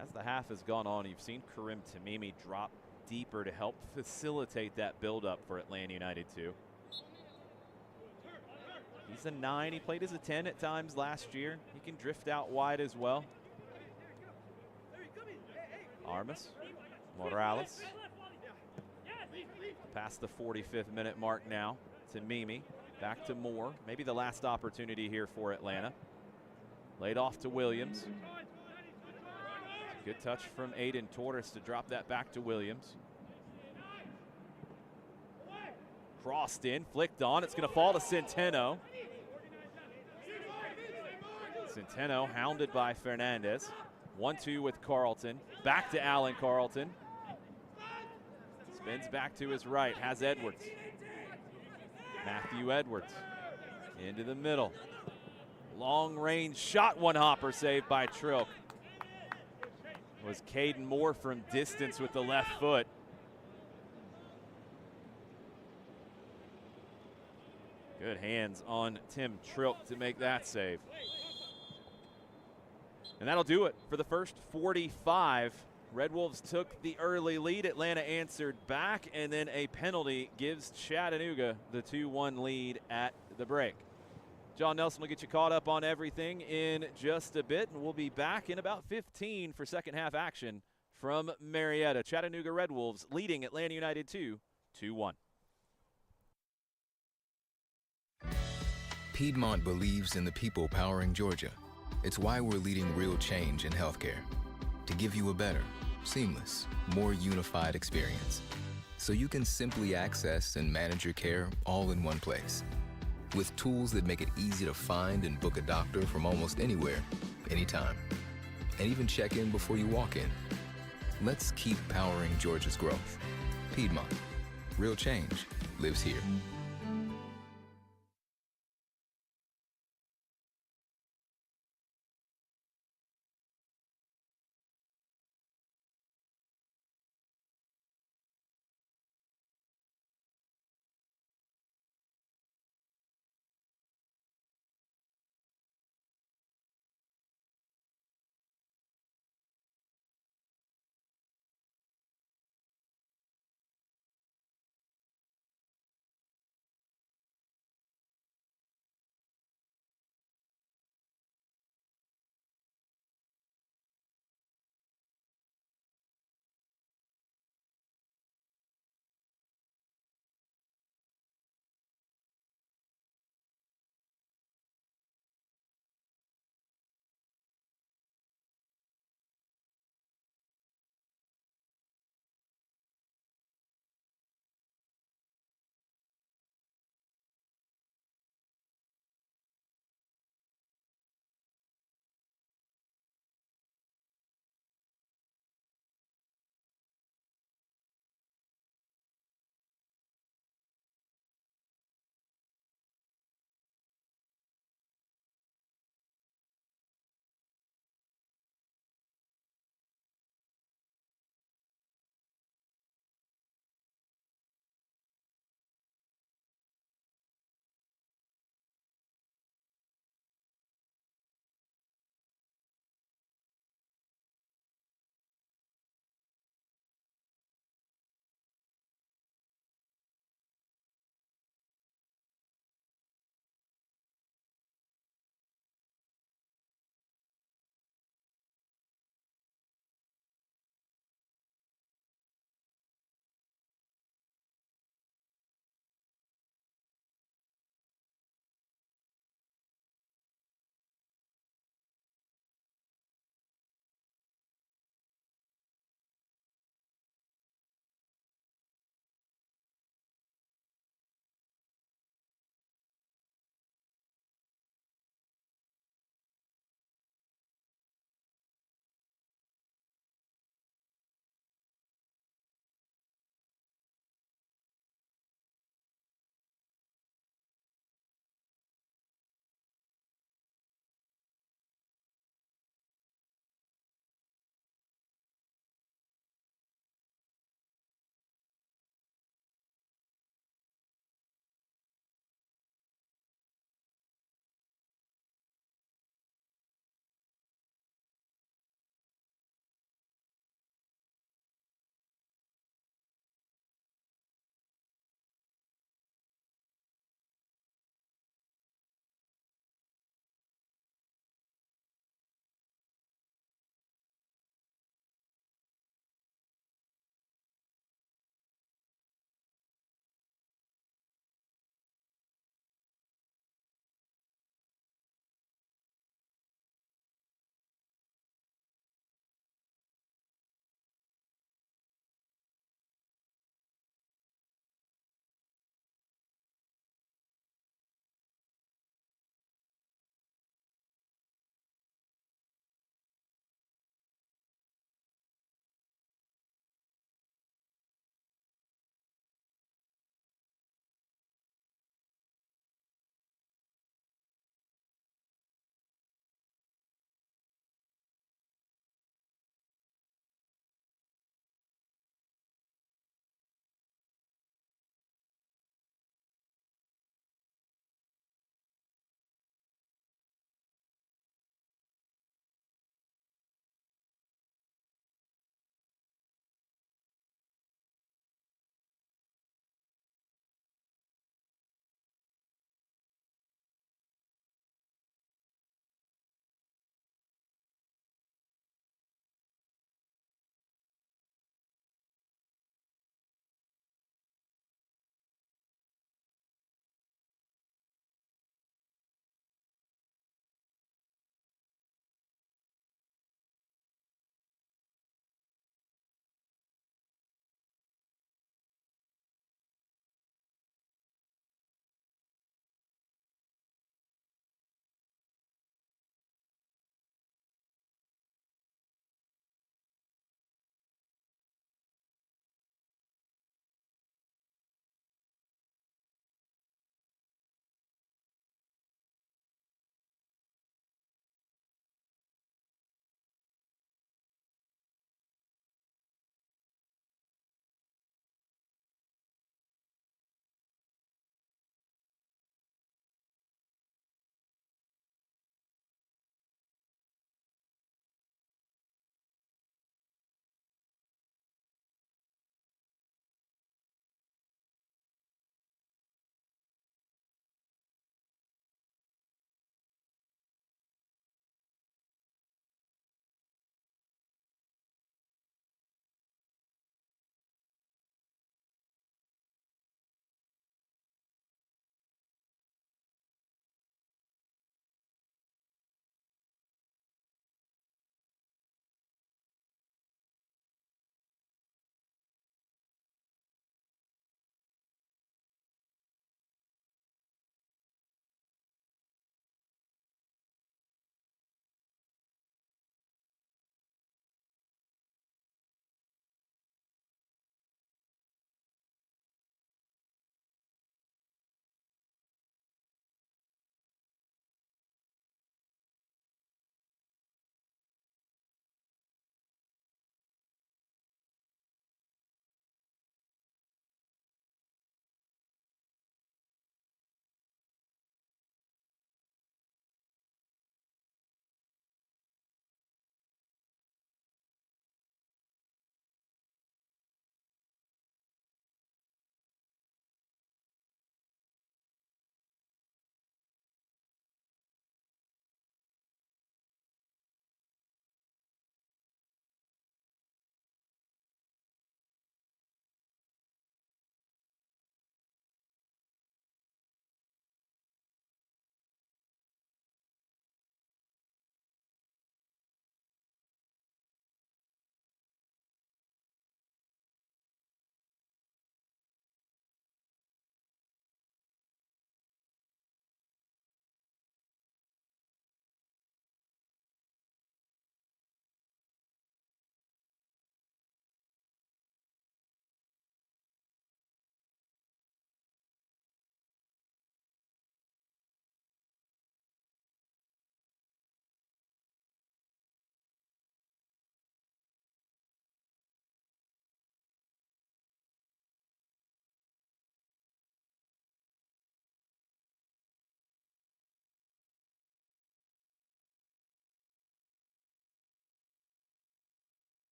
As the half has gone on, you've seen Karim Tamimi drop deeper to help facilitate that build-up for Atlanta United 2. He's a 9. He played as a 10 at times last year. He can drift out wide as well. Armas, Morales. Past the 45th minute mark now. Tamimi, back to Moore. Maybe the last opportunity here for Atlanta. Laid off to Williams. Good touch from Aiden Torres to drop that back to Williams. Crossed in, flicked on. It's going to fall to Centeno. Centeno hounded by Fernandez. 1-2 with Carlton. Back to Alan Carlton. Spins back to his right. Has Edwards. Matthew Edwards. Into the middle. Long range shot. One hopper saved by Trilk. Was Caden Moore from distance with the left foot. Good hands on Tim Trilk to make that save. And that'll do it for the first 45. Red Wolves took the early lead. Atlanta answered back, and then a penalty gives Chattanooga the 2-1 lead at the break. John Nelson will get you caught up on everything in just a bit, and we'll be back in about 15 for second half action from Marietta. Chattanooga Red Wolves leading Atlanta United 2-1. Piedmont believes in the people powering Georgia. It's why we're leading real change in healthcare, to give you a better, seamless, more unified experience. so you can simply access and manage your care all in one place. With tools that make it easy to find and book a doctor from almost anywhere, anytime. And even check in before you walk in. Let's keep powering Georgia's growth. Piedmont. Real change lives here.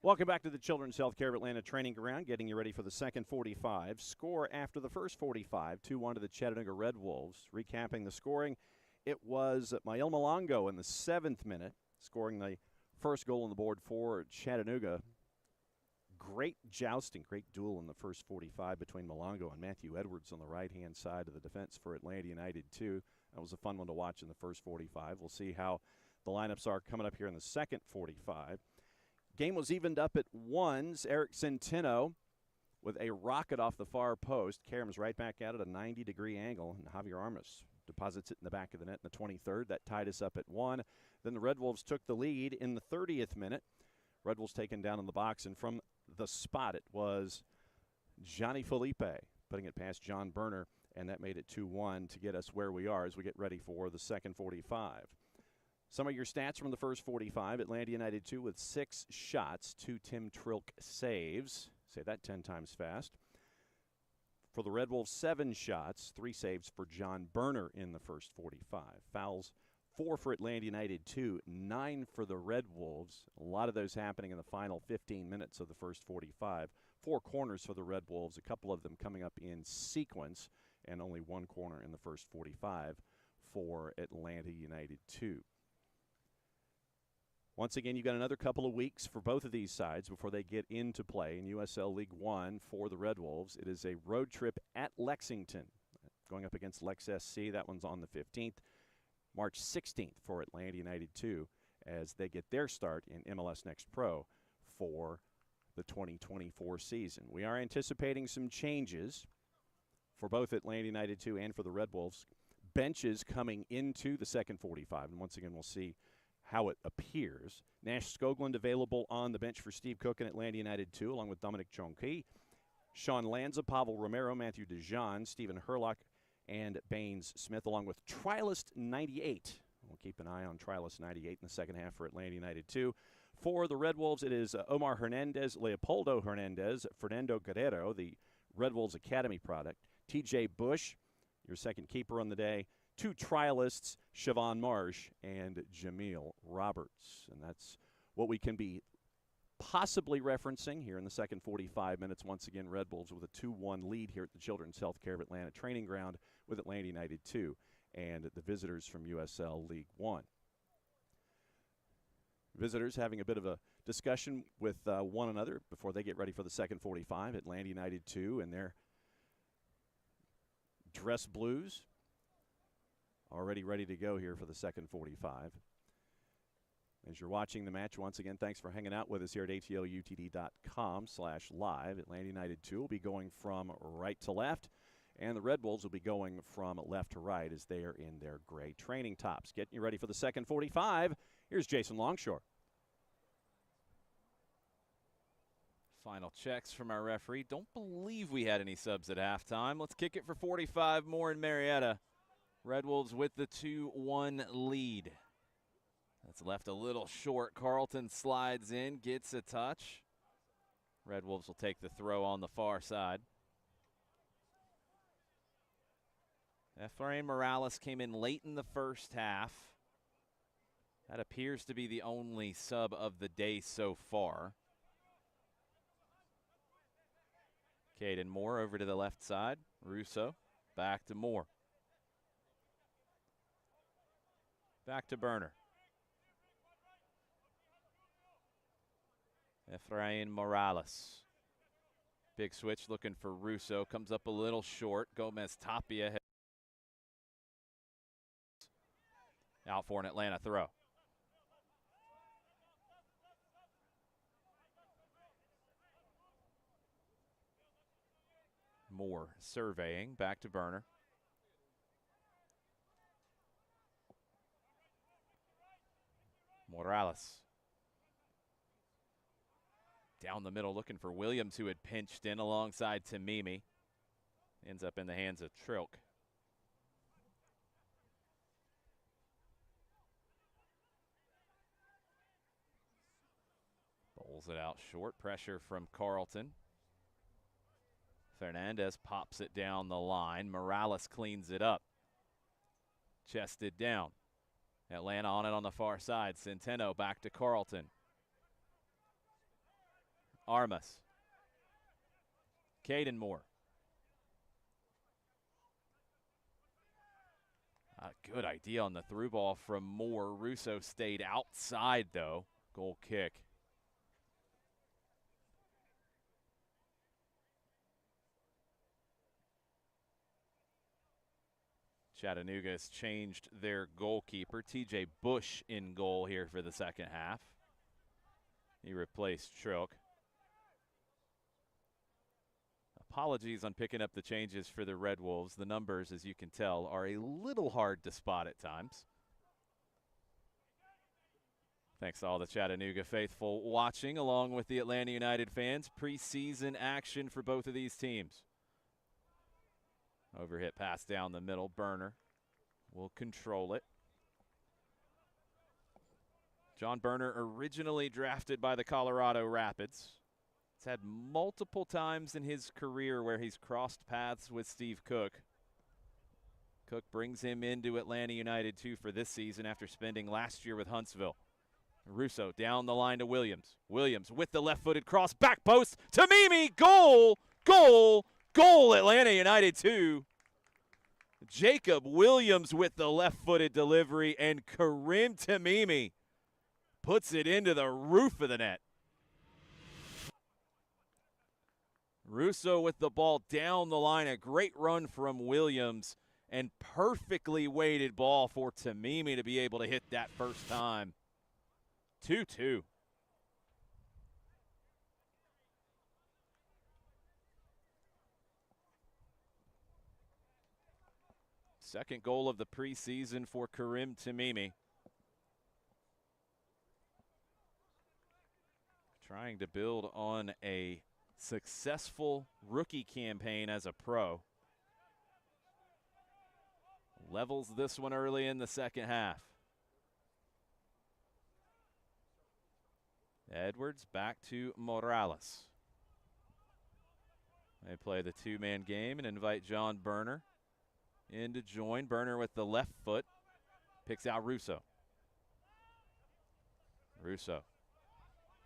Welcome back to the Children's Healthcare of Atlanta Training Ground, getting you ready for the second 45. Score after the first 45, 2-1 to the Chattanooga Red Wolves. Recapping the scoring, it was Mael Malongo in the 7th minute, scoring the first goal on the board for Chattanooga. Great jousting, great duel in the first 45 between Malongo and Matthew Edwards on the right-hand side of the defense for Atlanta United, too. That was a fun one to watch in the first 45. We'll see how the lineups are coming up here in the second 45. Game was evened up at ones. Eric Centeno with a rocket off the far post. Karam's right back at it, a 90-degree angle, and Javier Armas deposits it in the back of the net in the 23rd. That tied us up at 1. Then the Red Wolves took the lead in the 30th minute. Red Wolves taken down in the box, and from the spot it was Johnny Felipe putting it past John Berner, and that made it 2-1 to get us where we are as we get ready for the second 45. Some of your stats from the first 45. Atlanta United 2 with 6 shots, 2 Tim Trilk saves. Say that 10 times fast. For the Red Wolves, 7 shots, 3 saves for John Berner in the first 45. Fouls, 4 for Atlanta United 2, 9 for the Red Wolves. A lot of those happening in the final 15 minutes of the first 45. 4 corners for the Red Wolves, a couple of them coming up in sequence, and only 1 corner in the first 45 for Atlanta United 2. Once again, you've got another couple of weeks for both of these sides before they get into play in USL League One for the Red Wolves. It is a road trip at Lexington, going up against Lex SC. That one's on the 15th. March 16th for Atlanta United 2 as they get their start in MLS Next Pro for the 2024 season. We are anticipating some changes for both Atlanta United 2 and for the Red Wolves. Benches coming into the second 45, and once again we'll see how it appears. Nash Skoglund available on the bench for Steve Cook and Atlanta United 2, along with Dominic Chonki, Sean Lanza, Pavel Romero, Matthew DeJean, Stephen Herlock, and Baines Smith, along with Trilist 98. We'll keep an eye on Trilist 98 in the second half for Atlanta United 2. For the Red Wolves, it is Omar Hernandez, Leopoldo Hernandez, Fernando Guerrero, the Red Wolves Academy product, TJ Bush, your second keeper on the day, 2 trialists, Siobhan Marsh and Jameel Roberts. And that's what we can be possibly referencing here in the second 45 minutes. Once again, Red Bulls with a 2-1 lead here at the Children's Healthcare of Atlanta Training Ground with Atlanta United 2 and the visitors from USL League One. Visitors having a bit of a discussion with one another before they get ready for the second 45. Atlanta United 2 and their dress blues already ready to go here for the second 45. As you're watching the match, once again, thanks for hanging out with us here at atlutd.com/live. Atlanta United 2 will be going from right to left, and the Red Wolves will be going from left to right as they are in their gray training tops. Getting you ready for the second 45, here's Jason Longshore. Final checks from our referee. Don't believe we had any subs at halftime. Let's kick it for 45 more in Marietta. Red Wolves with the 2-1 lead. That's left a little short. Carlton slides in, gets a touch. Red Wolves will take the throw on the far side. Efrain Morales came in late in the first half. That appears to be the only sub of the day so far. Caden Moore over to the left side. Russo back to Moore. Back to Berner. Efrain Morales. Big switch looking for Russo. Comes up a little short. Gomez Tapia out for an Atlanta throw. Moore surveying. Back to Berner. Morales. Down the middle looking for Williams, who had pinched in alongside Tamimi. Ends up in the hands of Trilk. Bowls it out short. Pressure from Carlton. Fernandez pops it down the line. Morales cleans it up. Chested down. Atlanta on it on the far side. Centeno back to Carlton. Armas. Caden Moore. A good idea on the through ball from Moore. Russo stayed outside, though. Goal kick. Chattanooga has changed their goalkeeper. TJ Bush in goal here for the second half. He replaced Trilk. Apologies on picking up the changes for the Red Wolves. The numbers, as you can tell, are a little hard to spot at times. Thanks to all the Chattanooga faithful watching, along with the Atlanta United fans. Preseason action for both of these teams. Overhit pass down the middle. Burner will control it. John Burner, originally drafted by the Colorado Rapids. He's had multiple times in his career where he's crossed paths with Steve Cook. Cook brings him into Atlanta United, too, for this season after spending last year with Huntsville. Russo down the line to Williams. Williams with the left-footed cross, back post to Mimi. Goal, goal, goal, Atlanta United 2. Jacob Williams with the left-footed delivery, and Karim Tamimi puts it into the roof of the net. Russo with the ball down the line. A great run from Williams, and perfectly weighted ball for Tamimi to be able to hit that first time. 2-2. Second goal of the preseason for Karim Tamimi. Trying to build on a successful rookie campaign as a pro. Levels this one early in the second half. Edwards back to Morales. They play the two-man game and invite John Burner in to join. Burner with the left foot. Picks out Russo. Russo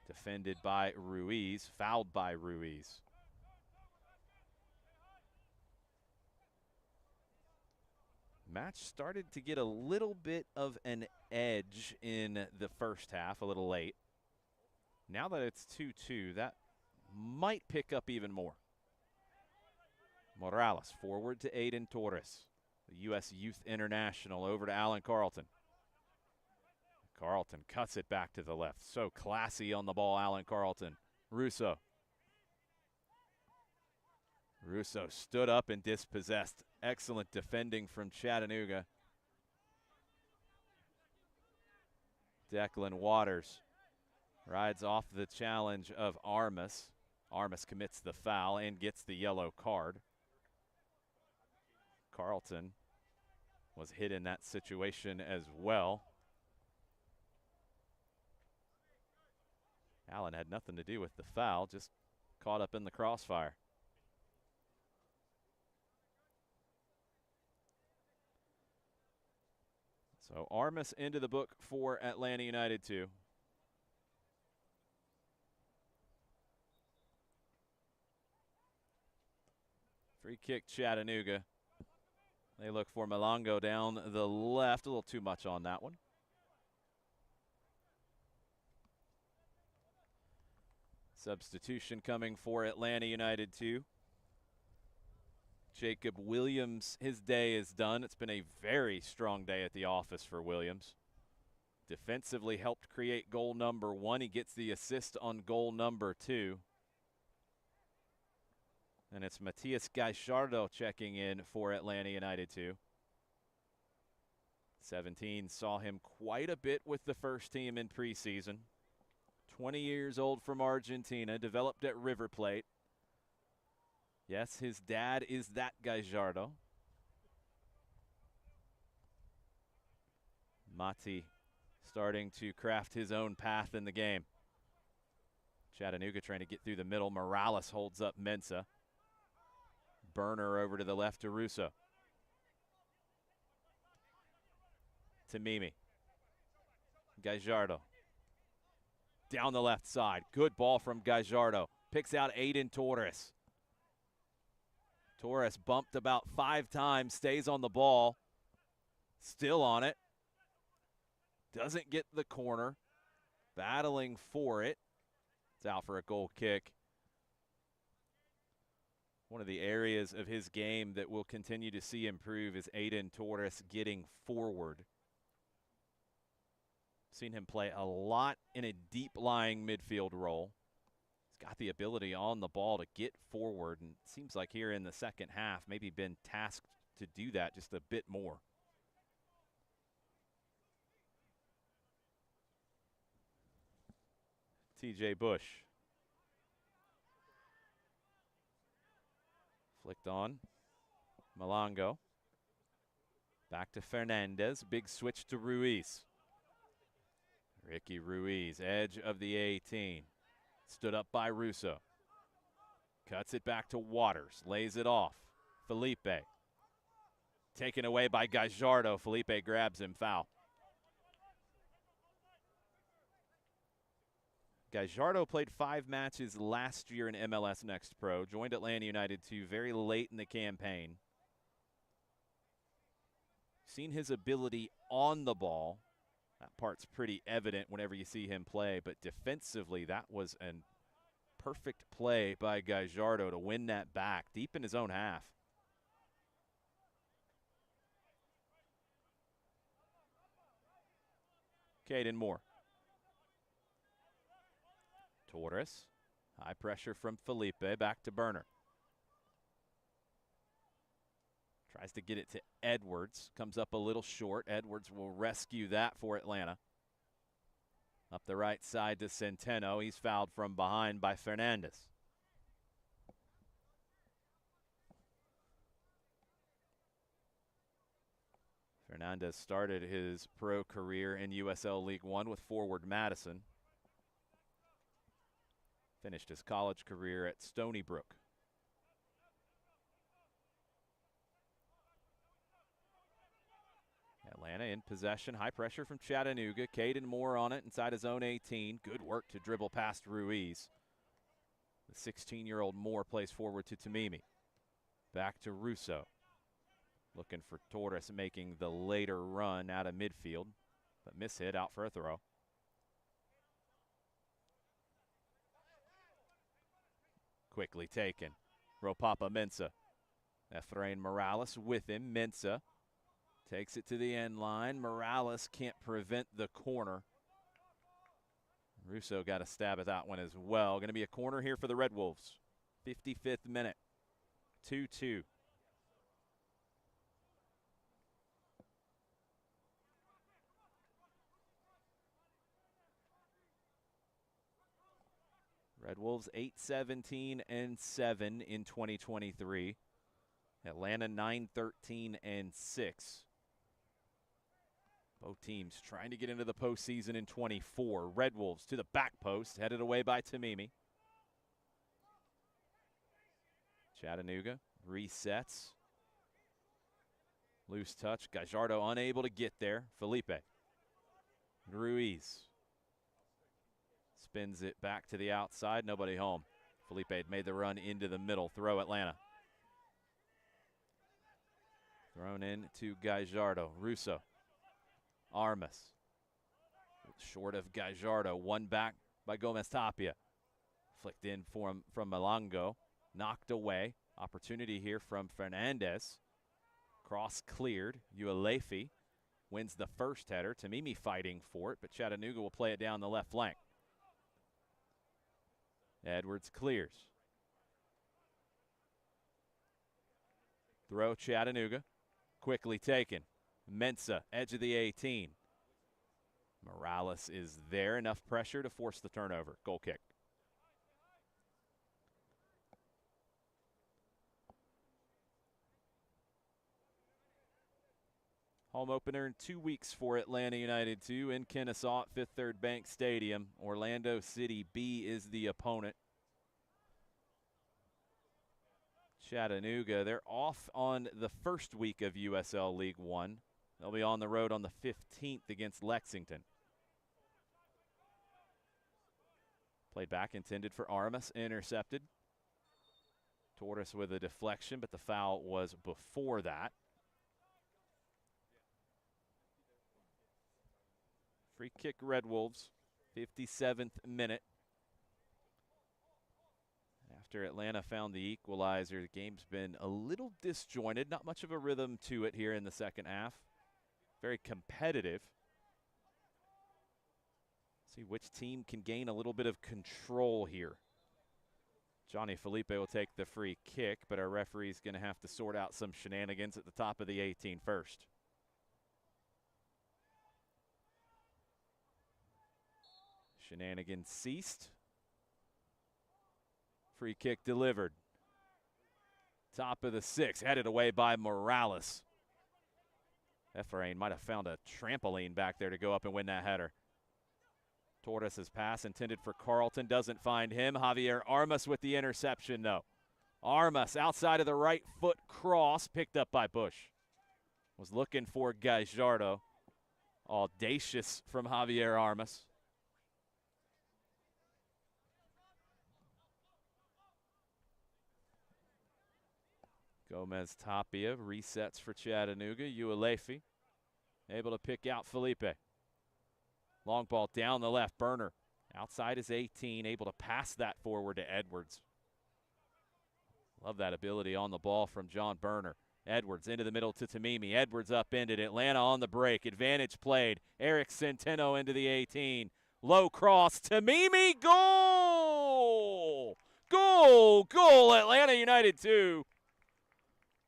defended by Ruiz, fouled by Ruiz. Match started to get a little bit of an edge in the first half, a little late. Now that it's 2-2, that might pick up even more. Morales forward to Aiden Torres, the U.S. Youth International, over to Alan Carlton. Carlton cuts it back to the left. So classy on the ball, Alan Carlton. Russo. Russo stood up and dispossessed. Excellent defending from Chattanooga. Declan Waters rides off the challenge of Armas. Armas commits the foul and gets the yellow card. Carlton was hit in that situation as well. Allen had nothing to do with the foul, just caught up in the crossfire. So Armas into the book for Atlanta United 2. Free kick Chattanooga. They look for Malongo down the left. A little too much on that one. Substitution coming for Atlanta United 2. Jacob Williams, his day is done. It's been a very strong day at the office for Williams. Defensively helped create goal number 1. He gets the assist on goal number 2. And it's Matias Gaichardo checking in for Atlanta United 2. 17 saw him quite a bit with the first team in preseason. 20 years old from Argentina, developed at River Plate. Yes, his dad is that Gaichardo. Mati starting to craft his own path in the game. Chattanooga trying to get through the middle. Morales holds up Mensah. Burner over to the left to Russo. To Mimi. Gaichardo. down the left side. Good ball from Gallardo. Picks out Aiden Torres. Torres bumped about 5 times, stays on the ball. Still on it. Doesn't get the corner. Battling for it. It's out for a goal kick. One of the areas of his game that we'll continue to see improve is Aiden Torres getting forward. Seen him play a lot in a deep-lying midfield role. He's got the ability on the ball to get forward, and it seems like here in the second half, maybe been tasked to do that just a bit more. TJ Bush. Flicked on. Malongo. Back to Fernandez. Big switch to Ruiz. Ricky Ruiz, edge of the 18. Stood up by Russo. Cuts it back to Waters. Lays it off. Felipe. Taken away by Gallardo. Felipe grabs him. Foul. Gallardo played 5 matches last year in MLS Next Pro. Joined Atlanta United 2 very late in the campaign. Seen his ability on the ball. That part's pretty evident whenever you see him play. But defensively, that was a perfect play by Gallardo to win that back deep in his own half. Caden Moore. Torres, high pressure from Felipe, back to Burner. Tries to get it to Edwards, comes up a little short. Edwards will rescue that for Atlanta. Up the right side to Centeno. He's fouled from behind by Fernandez. Fernandez started his pro career in USL League One with forward Madison. Finished his college career at Stony Brook. Atlanta in possession. High pressure from Chattanooga. Caden Moore on it inside his own 18. Good work to dribble past Ruiz. The 16-year-old Moore plays forward to Tamimi. Back to Russo. Looking for Torres making the later run out of midfield. But mishit out for a throw. Quickly taken. Ropapa Mensah. Efrain Morales with him. Mensah takes it to the end line. Morales can't prevent the corner. Russo got a stab at that one as well. Going to be a corner here for the Red Wolves. 55th minute. 2-2. Red Wolves 8-17-7 in 2023. Atlanta 9-13-6. Both teams trying to get into the postseason in 24. Red Wolves to the back post, headed away by Tamimi. Chattanooga resets. Loose touch. Gallardo unable to get there. Felipe. Ruiz. Spins it back to the outside. Nobody home. Felipe had made the run into the middle. Throw Atlanta. Thrown in to Gallardo. Russo. Armas. Short of Gallardo. One back by Gomez Tapia. Flicked in from Malongo. Knocked away. Opportunity here from Fernandez. Cross cleared. Uelefi wins the first header. Tamimi fighting for it, but Chattanooga will play it down the left flank. Edwards clears. Throw Chattanooga. Quickly taken. Mensah, edge of the 18. Morales is there. Enough pressure to force the turnover. Goal kick. Home opener in 2 weeks for Atlanta United 2 in Kennesaw at Fifth Third Bank Stadium. Orlando City B is the opponent. Chattanooga, they're off on the first week of USL League One. They'll be on the road on the 15th against Lexington. Played back, intended for Armas, intercepted. Torres with a deflection, but the foul was before that. Free kick, Red Wolves, 57th minute. After Atlanta found the equalizer, the game's been a little disjointed. Not much of a rhythm to it here in the second half. Very competitive. See which team can gain a little bit of control here. Johnny Felipe will take the free kick, but our referee's going to have to sort out some shenanigans at the top of the 18 first. Shenanigans ceased. Free kick delivered. Top of the 6, headed away by Morales. Efrain might have found a trampoline back there to go up and win that header. Torres' pass intended for Carlton, doesn't find him. Javier Armas with the interception, though. Armas outside of the right foot cross, picked up by Bush. Was looking for Gallardo. Audacious from Javier Armas. Gomez Tapia resets for Chattanooga. Uelefi able to pick out Felipe. Long ball down the left. Burner outside his 18, able to pass that forward to Edwards. Love that ability on the ball from John Burner. Edwards into the middle to Tamimi. Edwards upended. Atlanta on the break. Advantage played. Eric Centeno into the 18. Low cross. Tamimi. Goal! Goal! Goal! Atlanta United 2.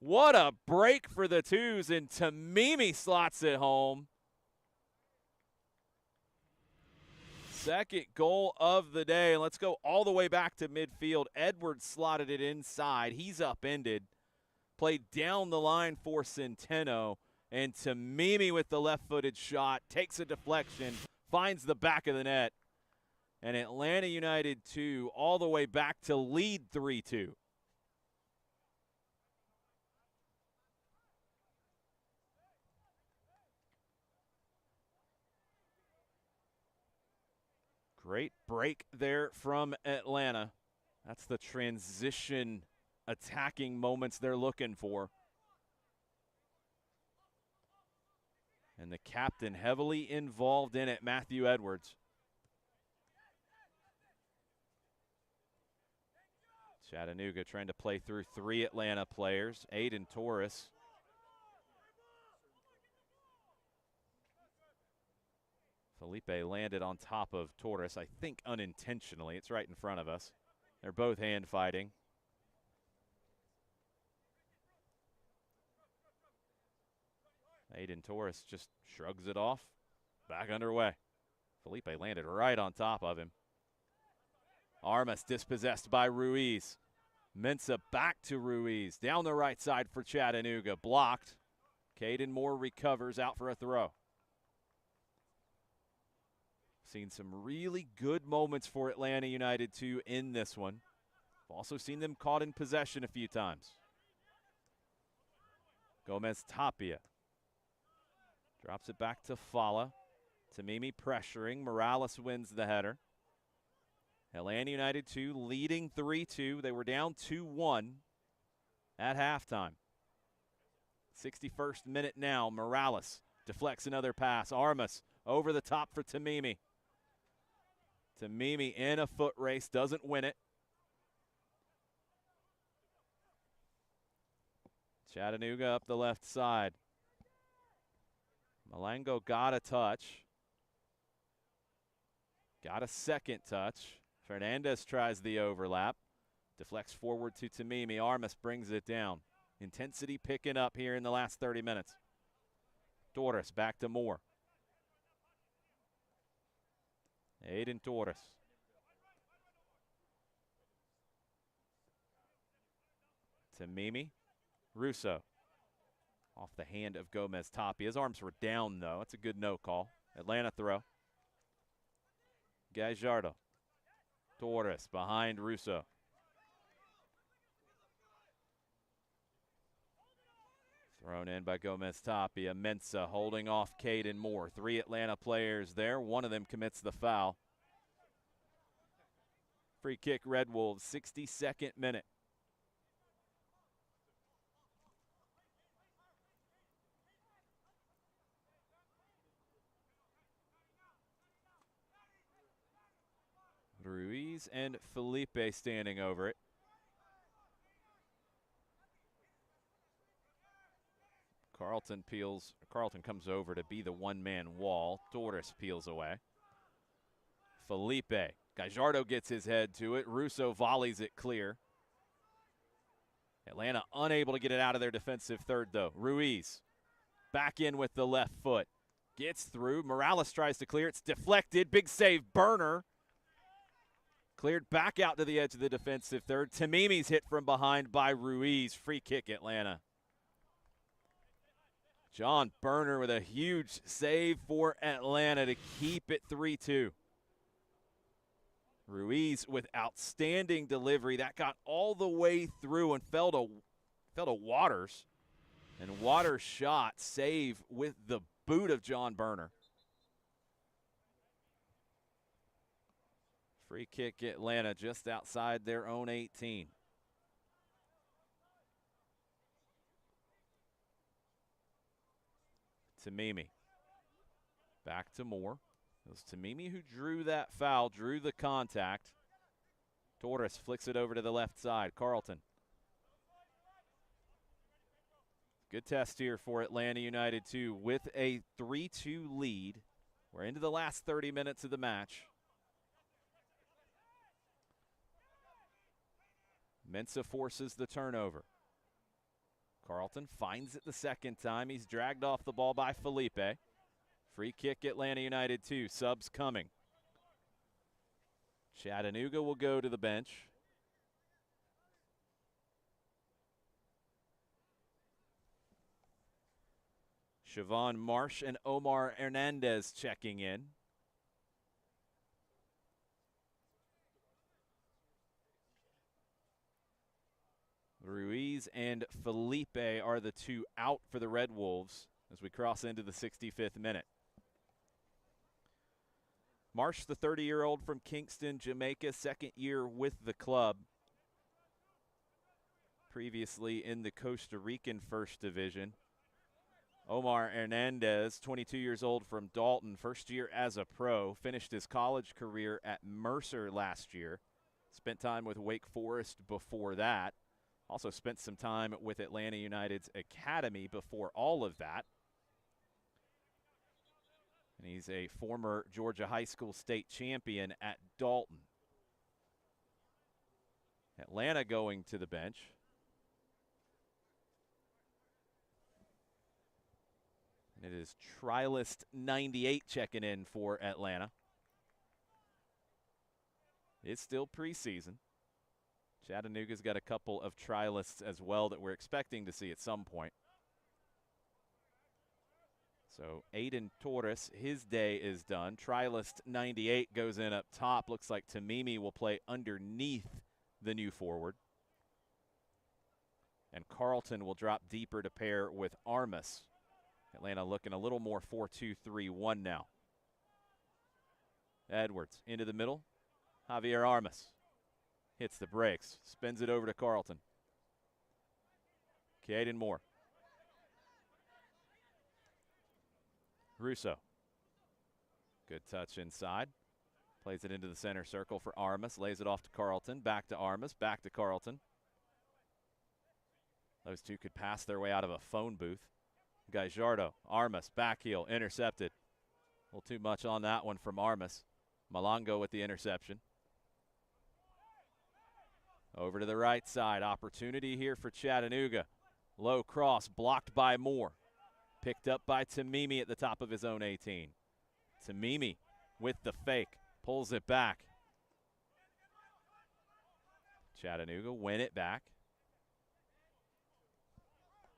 What a break for the Twos, and Tamimi slots it home. Second goal of the day. Let's go all the way back to midfield. Edwards slotted it inside. He's upended. Played down the line for Centeno. And Tamimi with the left-footed shot. Takes a deflection. Finds the back of the net. And Atlanta United 2 all the way back to lead 3-2. Great break there from Atlanta. That's the transition attacking moments they're looking for. And the captain heavily involved in it, Matthew Edwards. Chattanooga trying to play through 3 Atlanta players. Aiden Torres. Felipe landed on top of Torres, I think unintentionally. It's right in front of us. They're both hand fighting. Aiden Torres just shrugs it off. Back underway. Felipe landed right on top of him. Armas dispossessed by Ruiz. Mensah back to Ruiz. Down the right side for Chattanooga. Blocked. Caden Moore recovers, out for a throw. Seen some really good moments for Atlanta United 2 in this one. I've also seen them caught in possession a few times. Gomez Tapia. Drops it back to Fala. Tamimi pressuring. Morales wins the header. Atlanta United 2 leading 3-2. They were down 2-1 at halftime. 61st minute now. Morales deflects another pass. Armas over the top for Tamimi. Tamimi in a foot race, doesn't win it. Chattanooga up the left side. Malango got a touch. Got a second touch. Fernandez tries the overlap. Deflects forward to Tamimi. Armas brings it down. Intensity picking up here in the last 30 minutes. Torres back to Moore. Aiden Torres. Tamimi. Russo. Off the hand of Gomez Tapia. His arms were down, though. That's a good no call. Atlanta throw. Gallardo. Torres behind Russo. Thrown in by Gomez Tapia. Mensah holding off Caden Moore. 3 Atlanta players there. One of them commits the foul. Free kick, Red Wolves, 62nd minute. Ruiz and Felipe standing over it. Carlton comes over to be the one-man wall. Torres peels away. Felipe. Gallardo gets his head to it. Russo volleys it clear. Atlanta unable to get it out of their defensive third, though. Ruiz back in with the left foot. Gets through. Morales tries to clear. It's deflected. Big save. Burner. Cleared back out to the edge of the defensive third. Tamimi's hit from behind by Ruiz. Free kick, Atlanta. John Burner with a huge save for Atlanta to keep it 3-2. Ruiz with outstanding delivery. That got all the way through and fell to Waters. And Waters' shot save with the boot of John Burner. Free kick, Atlanta, just outside their own 18. Tamimi. Back to Moore. It was Tamimi who drew that foul, drew the contact. Torres flicks it over to the left side. Carlton. Good test here for Atlanta United, too, with a 3-2 lead. We're into the last 30 minutes of the match. Mensah forces the turnover. Carlton finds it the second time. He's dragged off the ball by Felipe. Free kick, Atlanta United 2. Subs coming. Chattanooga will go to the bench. Siobhan Marsh and Omar Hernandez checking in. Ruiz and Felipe are the two out for the Red Wolves as we cross into the 65th minute. Marsh, the 30-year-old from Kingston, Jamaica, second year with the club. Previously in the Costa Rican First Division. Omar Hernandez, 22 years old from Dalton, first year as a pro. Finished his college career at Mercer last year. Spent time with Wake Forest before that. Also spent some time with Atlanta United's academy before all of that. And he's a former Georgia High School state champion at Dalton. Atlanta going to the bench. And it is Trilist 98 checking in for Atlanta. It's still preseason. Chattanooga's got a couple of trialists as well that we're expecting to see at some point. So Aiden Torres, his day is done. Trialist 98 goes in up top. Looks like Tamimi will play underneath the new forward. And Carlton will drop deeper to pair with Armas. Atlanta looking a little more 4-2-3-1 now. Edwards into the middle. Javier Armas. Hits the brakes, spins it over to Carlton. Caden Moore. Russo. Good touch inside. Plays it into the center circle for Armas. Lays it off to Carlton. Back to Armas. Back to Carlton. Those two could pass their way out of a phone booth. Gallardo. Armas. Back heel. Intercepted. A little too much on that one from Armas. Malongo with the interception. Over to the right side. Opportunity here for Chattanooga. Low cross blocked by Moore. Picked up by Tamimi at the top of his own 18. Tamimi with the fake. Pulls it back. Chattanooga win it back.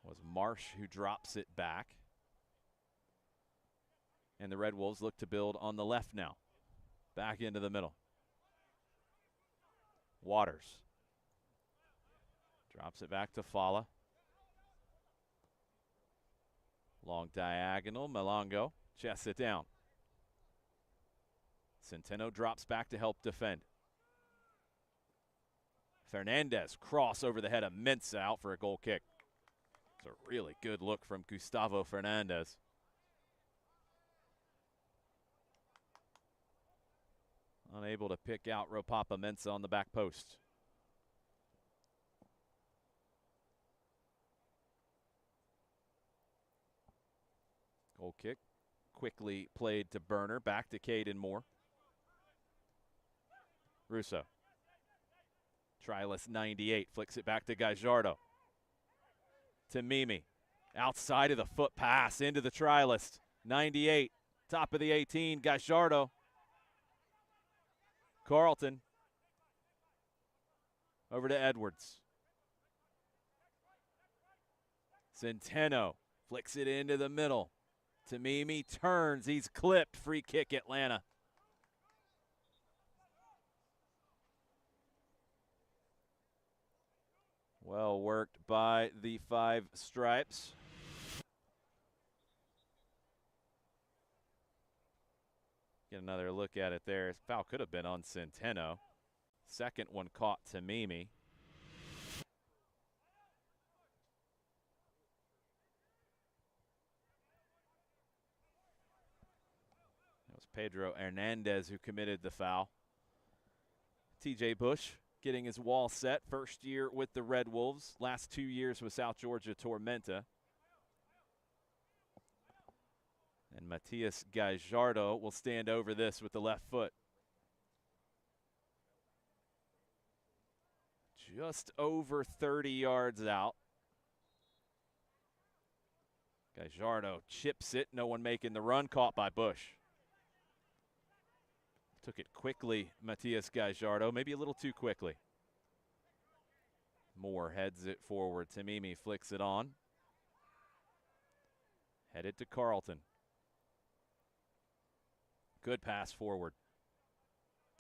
Was Marsh who drops it back. And the Red Wolves look to build on the left now. Back into the middle. Waters. Drops it back to Fala. Long diagonal. Malongo chests it down. Centeno drops back to help defend. Fernandez cross over the head of Mensah out for a goal kick. It's a really good look from Gustavo Fernandez. Unable to pick out Ropapa Mensah on the back post. Goal kick quickly played to Burner, back to Caden Moore. Russo. Triless 98, flicks it back to Gajardo. To Mimi. Outside of the foot pass into the Trilist. 98, top of the 18, Gajardo. Carlton. Over to Edwards. Centeno flicks it into the middle. Tamimi turns, he's clipped, free kick Atlanta. Well worked by the Five Stripes. Get another look at it there. His foul could have been on Centeno. Second one caught Tamimi. It was Pedro Hernandez who committed the foul. TJ Bush getting his wall set. First year with the Red Wolves. Last 2 years with South Georgia Tormenta. And Matias Gajardo will stand over this with the left foot. Just over 30 yards out. Gajardo chips it. No one making the run. Caught by Bush. Took it quickly, Matias Gajardo. Maybe a little too quickly. Moore heads it forward. Tamimi flicks it on. Headed to Carlton. Good pass forward.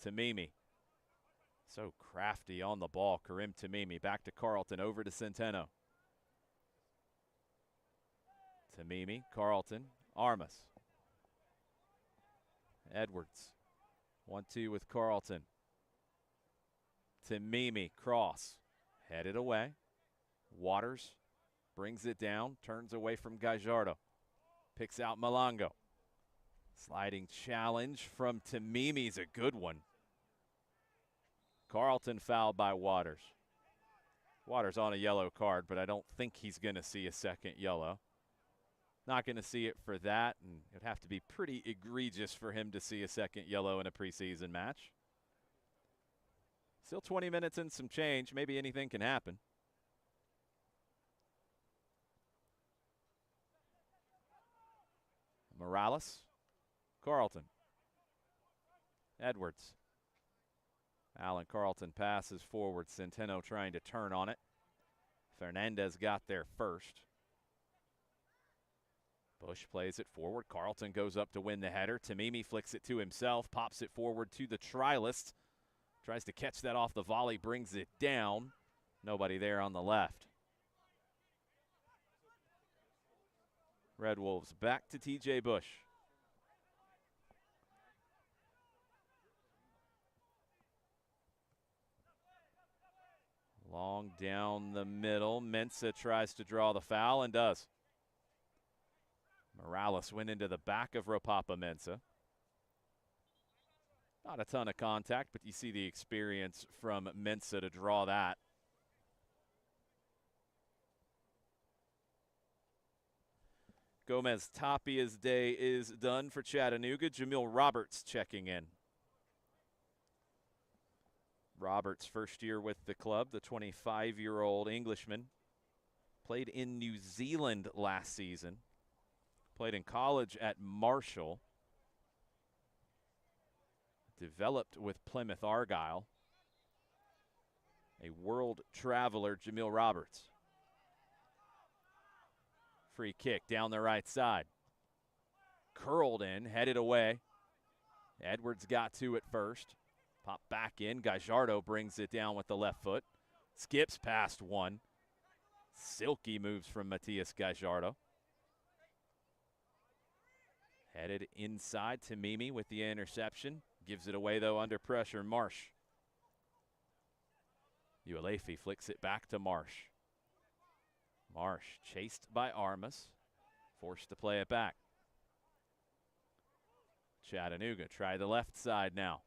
Tamimi. So crafty on the ball. Karim Tamimi back to Carlton. Over to Centeno. Tamimi, Carlton, Armas. Edwards. 1-2 with Carlton. Tamimi, cross. Headed away. Waters brings it down. Turns away from Gajardo. Picks out Malongo. Sliding challenge from Tamimi's a good one. Carlton fouled by Waters. Waters on a yellow card, but I don't think he's going to see a second yellow. Not going to see it for that, and it'd have to be pretty egregious for him to see a second yellow in a preseason match. Still 20 minutes and some change. Maybe anything can happen. Morales. Carlton. Edwards. Alan Carlton passes forward. Centeno trying to turn on it. Fernandez got there first. Bush plays it forward. Carlton goes up to win the header. Tamimi flicks it to himself. Pops it forward to the Trilist. Tries to catch that off the volley. Brings it down. Nobody there on the left. Red Wolves back to TJ Bush. Long down the middle. Mensah tries to draw the foul and does. Morales went into the back of Ropapa Mensah. Not a ton of contact, but you see the experience from Mensah to draw that. Gomez Tapia's day is done for Chattanooga. Jamil Roberts checking in. Roberts, first year with the club, the 25-year-old Englishman. Played in New Zealand last season. Played in college at Marshall. Developed with Plymouth Argyle. A world traveler, Jamil Roberts. Free kick down the right side. Curled in, headed away. Edwards got to it first. Pop back in. Gajardo brings it down with the left foot. Skips past one. Silky moves from Matias Gajardo. Headed inside to Mimi with the interception. Gives it away, though, under pressure. Marsh. Uelefi flicks it back to Marsh. Marsh chased by Armas, forced to play it back. Chattanooga try the left side now.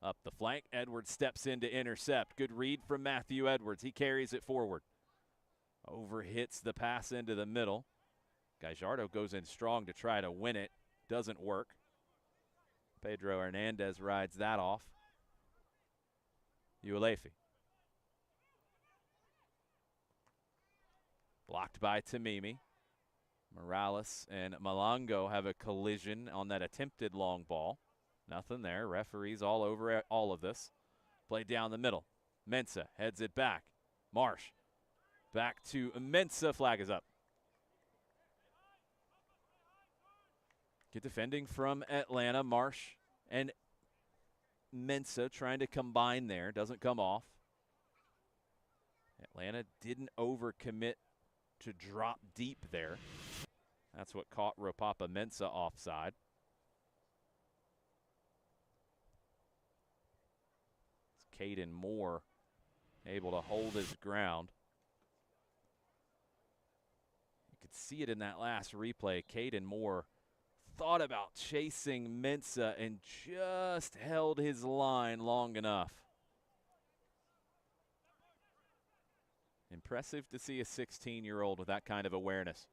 Up the flank, Edwards steps in to intercept. Good read from Matthew Edwards. He carries it forward. Overhits the pass into the middle. Gallardo goes in strong to try to win it. Doesn't work. Pedro Hernandez rides that off. Uelefi. Blocked by Tamimi. Morales and Malongo have a collision on that attempted long ball. Nothing there. Referees all over all of this. Play down the middle. Mensah heads it back. Marsh. Back to Mensah. Flag is up. Good defending from Atlanta. Marsh and Mensah trying to combine there. Doesn't come off. Atlanta didn't overcommit to drop deep there. That's what caught Ropapa Mensah offside. Caden Moore able to hold his ground. You could see it in that last replay. Caden Moore thought about chasing Mensah and just held his line long enough. Impressive to see a 16-year-old with that kind of awareness.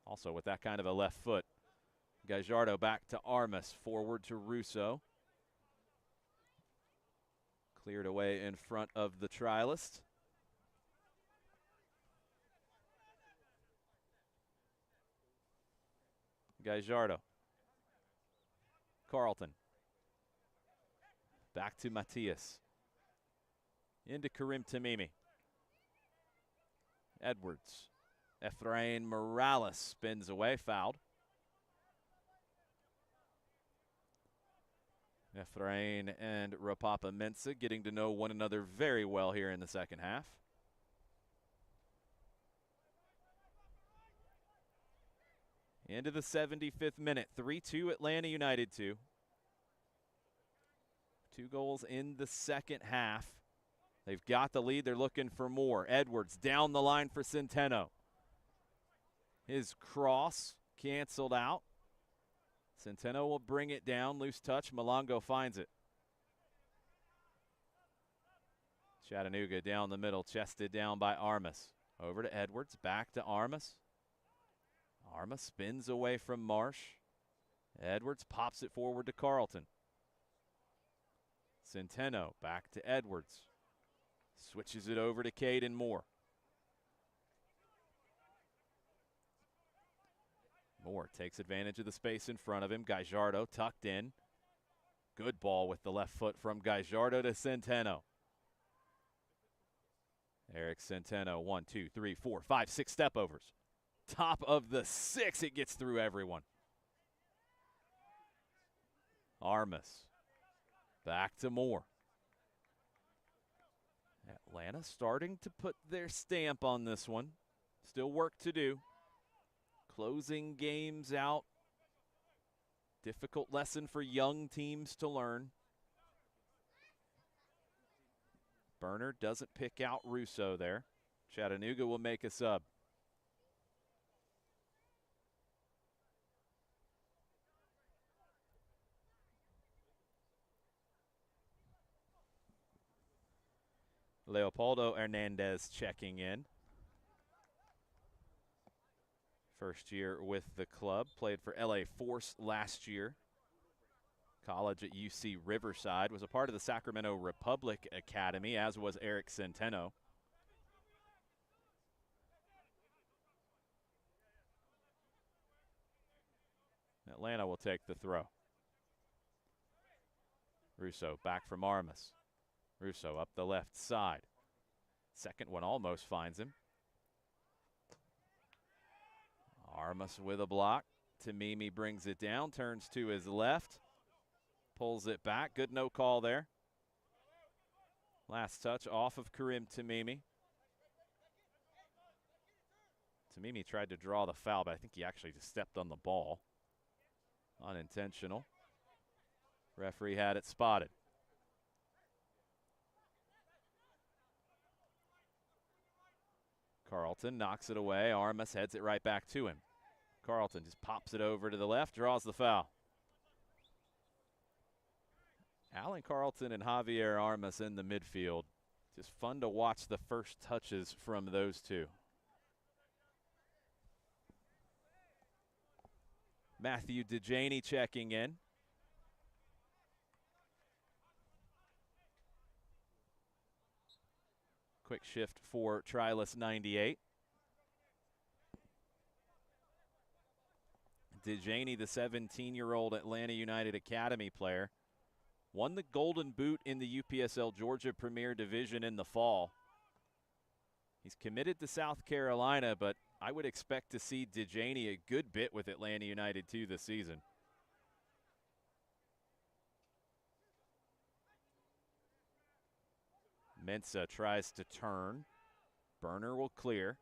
Also with that kind of a left foot. Gallardo back to Armas, forward to Russo. Cleared away in front of the trialist. Gallardo. Carlton. Back to Matias. Into Karim Tamimi. Edwards. Efrain Morales spins away, fouled. Efrain and Ropapa Mensah getting to know one another very well here in the second half. Into the 75th minute, 3-2 Atlanta United 2. 2 goals in the second half. They've got the lead, they're looking for more. Edwards down the line for Centeno. His cross canceled out. Centeno will bring it down, loose touch, Malongo finds it. Chattanooga down the middle, chested down by Armas. Over to Edwards, back to Armas. Armas spins away from Marsh. Edwards pops it forward to Carlton. Centeno back to Edwards. Switches it over to Caden Moore. Moore takes advantage of the space in front of him. Gallardo tucked in. Good ball with the left foot from Gallardo to Centeno. Eric Centeno, 1, 2, 3, 4, 5, 6 step overs. Top of the 6, it gets through everyone. Armas. Back to Moore. Atlanta starting to put their stamp on this one. Still work to do. Closing games out. Difficult lesson for young teams to learn. Burner doesn't pick out Russo there. Chattanooga will make a sub. Leopoldo Hernandez checking in. First year with the club, played for LA Force last year. College at UC Riverside, was a part of the Sacramento Republic Academy, as was Eric Centeno. Atlanta will take the throw. Russo back from Armas. Russo up the left side. Second one almost finds him. Armas with a block. Tamimi brings it down, turns to his left. Pulls it back. Good no call there. Last touch off of Karim Tamimi. Tamimi tried to draw the foul, but I think he actually just stepped on the ball. Unintentional. Referee had it spotted. Carlton knocks it away. Armas heads it right back to him. Carlton just pops it over to the left, draws the foul. Alan Carlton and Javier Armas in the midfield. Just fun to watch the first touches from those two. Matthew DeJaney checking in. Quick shift for Trilus 98. DeJaney, the 17-year-old Atlanta United Academy player, won the Golden Boot in the UPSL Georgia Premier Division in the fall. He's committed to South Carolina, but I would expect to see DeJaney a good bit with Atlanta United too this season. Mensah tries to turn. Burner will clear.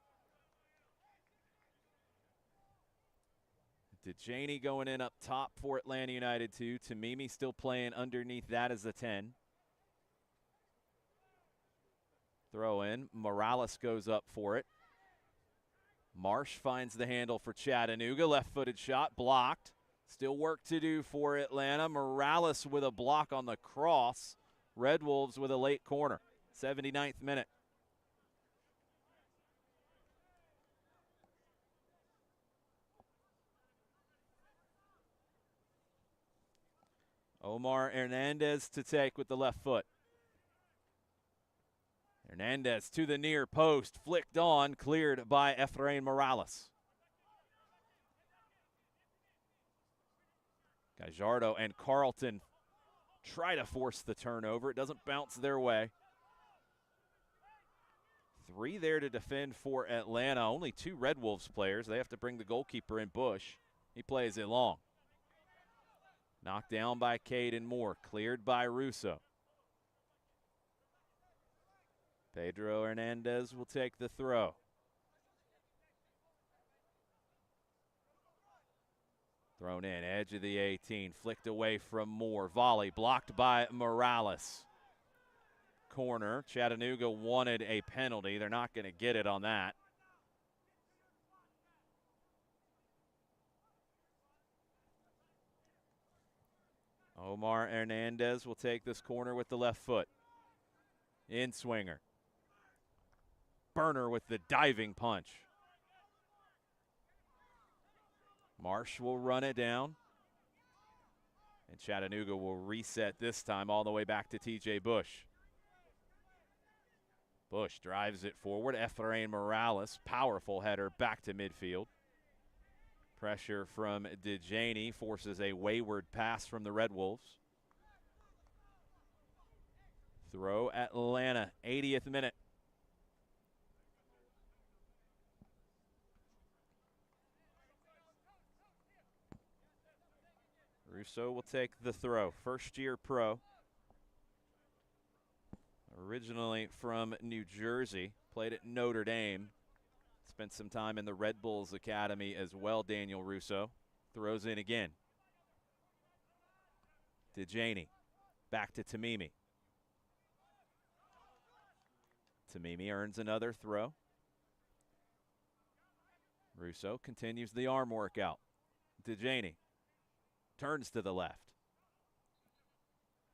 DeJaney going in up top for Atlanta United too. Tamimi still playing underneath that as the 10. Throw in. Morales goes up for it. Marsh finds the handle for Chattanooga. Left-footed shot blocked. Still work to do for Atlanta. Morales with a block on the cross. Red Wolves with a late corner. 79th minute. Omar Hernandez to take with the left foot. Hernandez to the near post, flicked on, cleared by Efrain Morales. Gallardo and Carlton try to force the turnover. It doesn't bounce their way. 3 there to defend for Atlanta. Only 2 Red Wolves players. They have to bring the goalkeeper in, Bush. He plays it long. Knocked down by Caden Moore, cleared by Russo. Pedro Hernandez will take the throw. Thrown in, edge of the 18, flicked away from Moore. Volley blocked by Morales. Corner, Chattanooga wanted a penalty. They're not going to get it on that. Omar Hernandez will take this corner with the left foot. In swinger. Burner with the diving punch. Marsh will run it down. And Chattanooga will reset this time all the way back to TJ Bush. Bush drives it forward. Efrain Morales, powerful header back to midfield. Pressure from DeJaney forces a wayward pass from the Red Wolves. Throw Atlanta, 80th minute. Russo will take the throw. First-year pro. Originally from New Jersey. Played at Notre Dame. Spent some time in the Red Bulls Academy as well, Daniel Russo. Throws in again. DeJaney. Back to Tamimi. Tamimi earns another throw. Russo continues the arm workout. DeJaney turns to the left.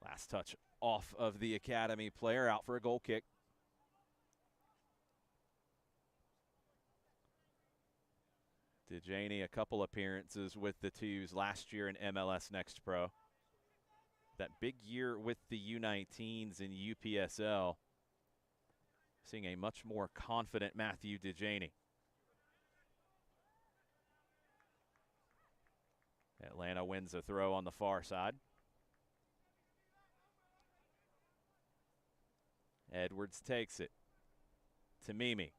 Last touch off of the academy player, out for a goal kick. DeJaney, a couple appearances with the Twos last year in MLS Next Pro. That big year with the U19s in UPSL. Seeing a much more confident Matthew DeJaney. Atlanta wins a throw on the far side. Edwards takes it. Tamimi.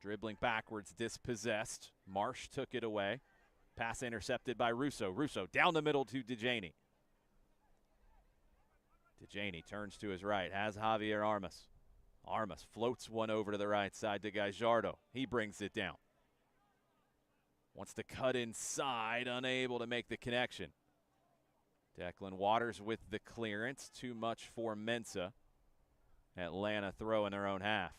Dribbling backwards, dispossessed. Marsh took it away. Pass intercepted by Russo. Russo down the middle to DeJaney. DeJaney turns to his right, has Javier Armas. Armas floats one over to the right side to Gallardo. He brings it down. Wants to cut inside, unable to make the connection. Declan Waters with the clearance. Too much for Mensah. Atlanta throw in their own half.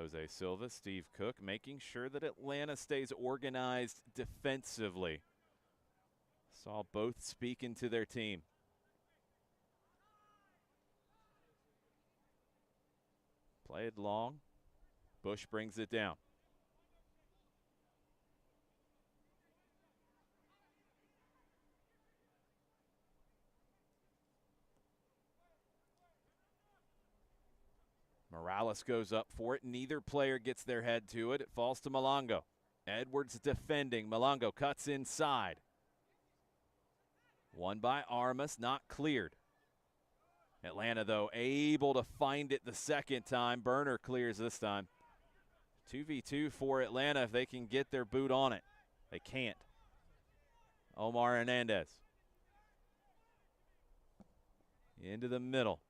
Jose Silva, Steve Cook, making sure that Atlanta stays organized defensively. Saw both speak into their team. Play it long. Bush brings it down. Morales goes up for it. Neither player gets their head to it. It falls to Malongo. Edwards defending. Malongo cuts inside. Won by Armas, not cleared. Atlanta, though, able to find it the second time. Burner clears this time. 2v2 for Atlanta if they can get their boot on it. They can't. Omar Hernandez. Into the middle.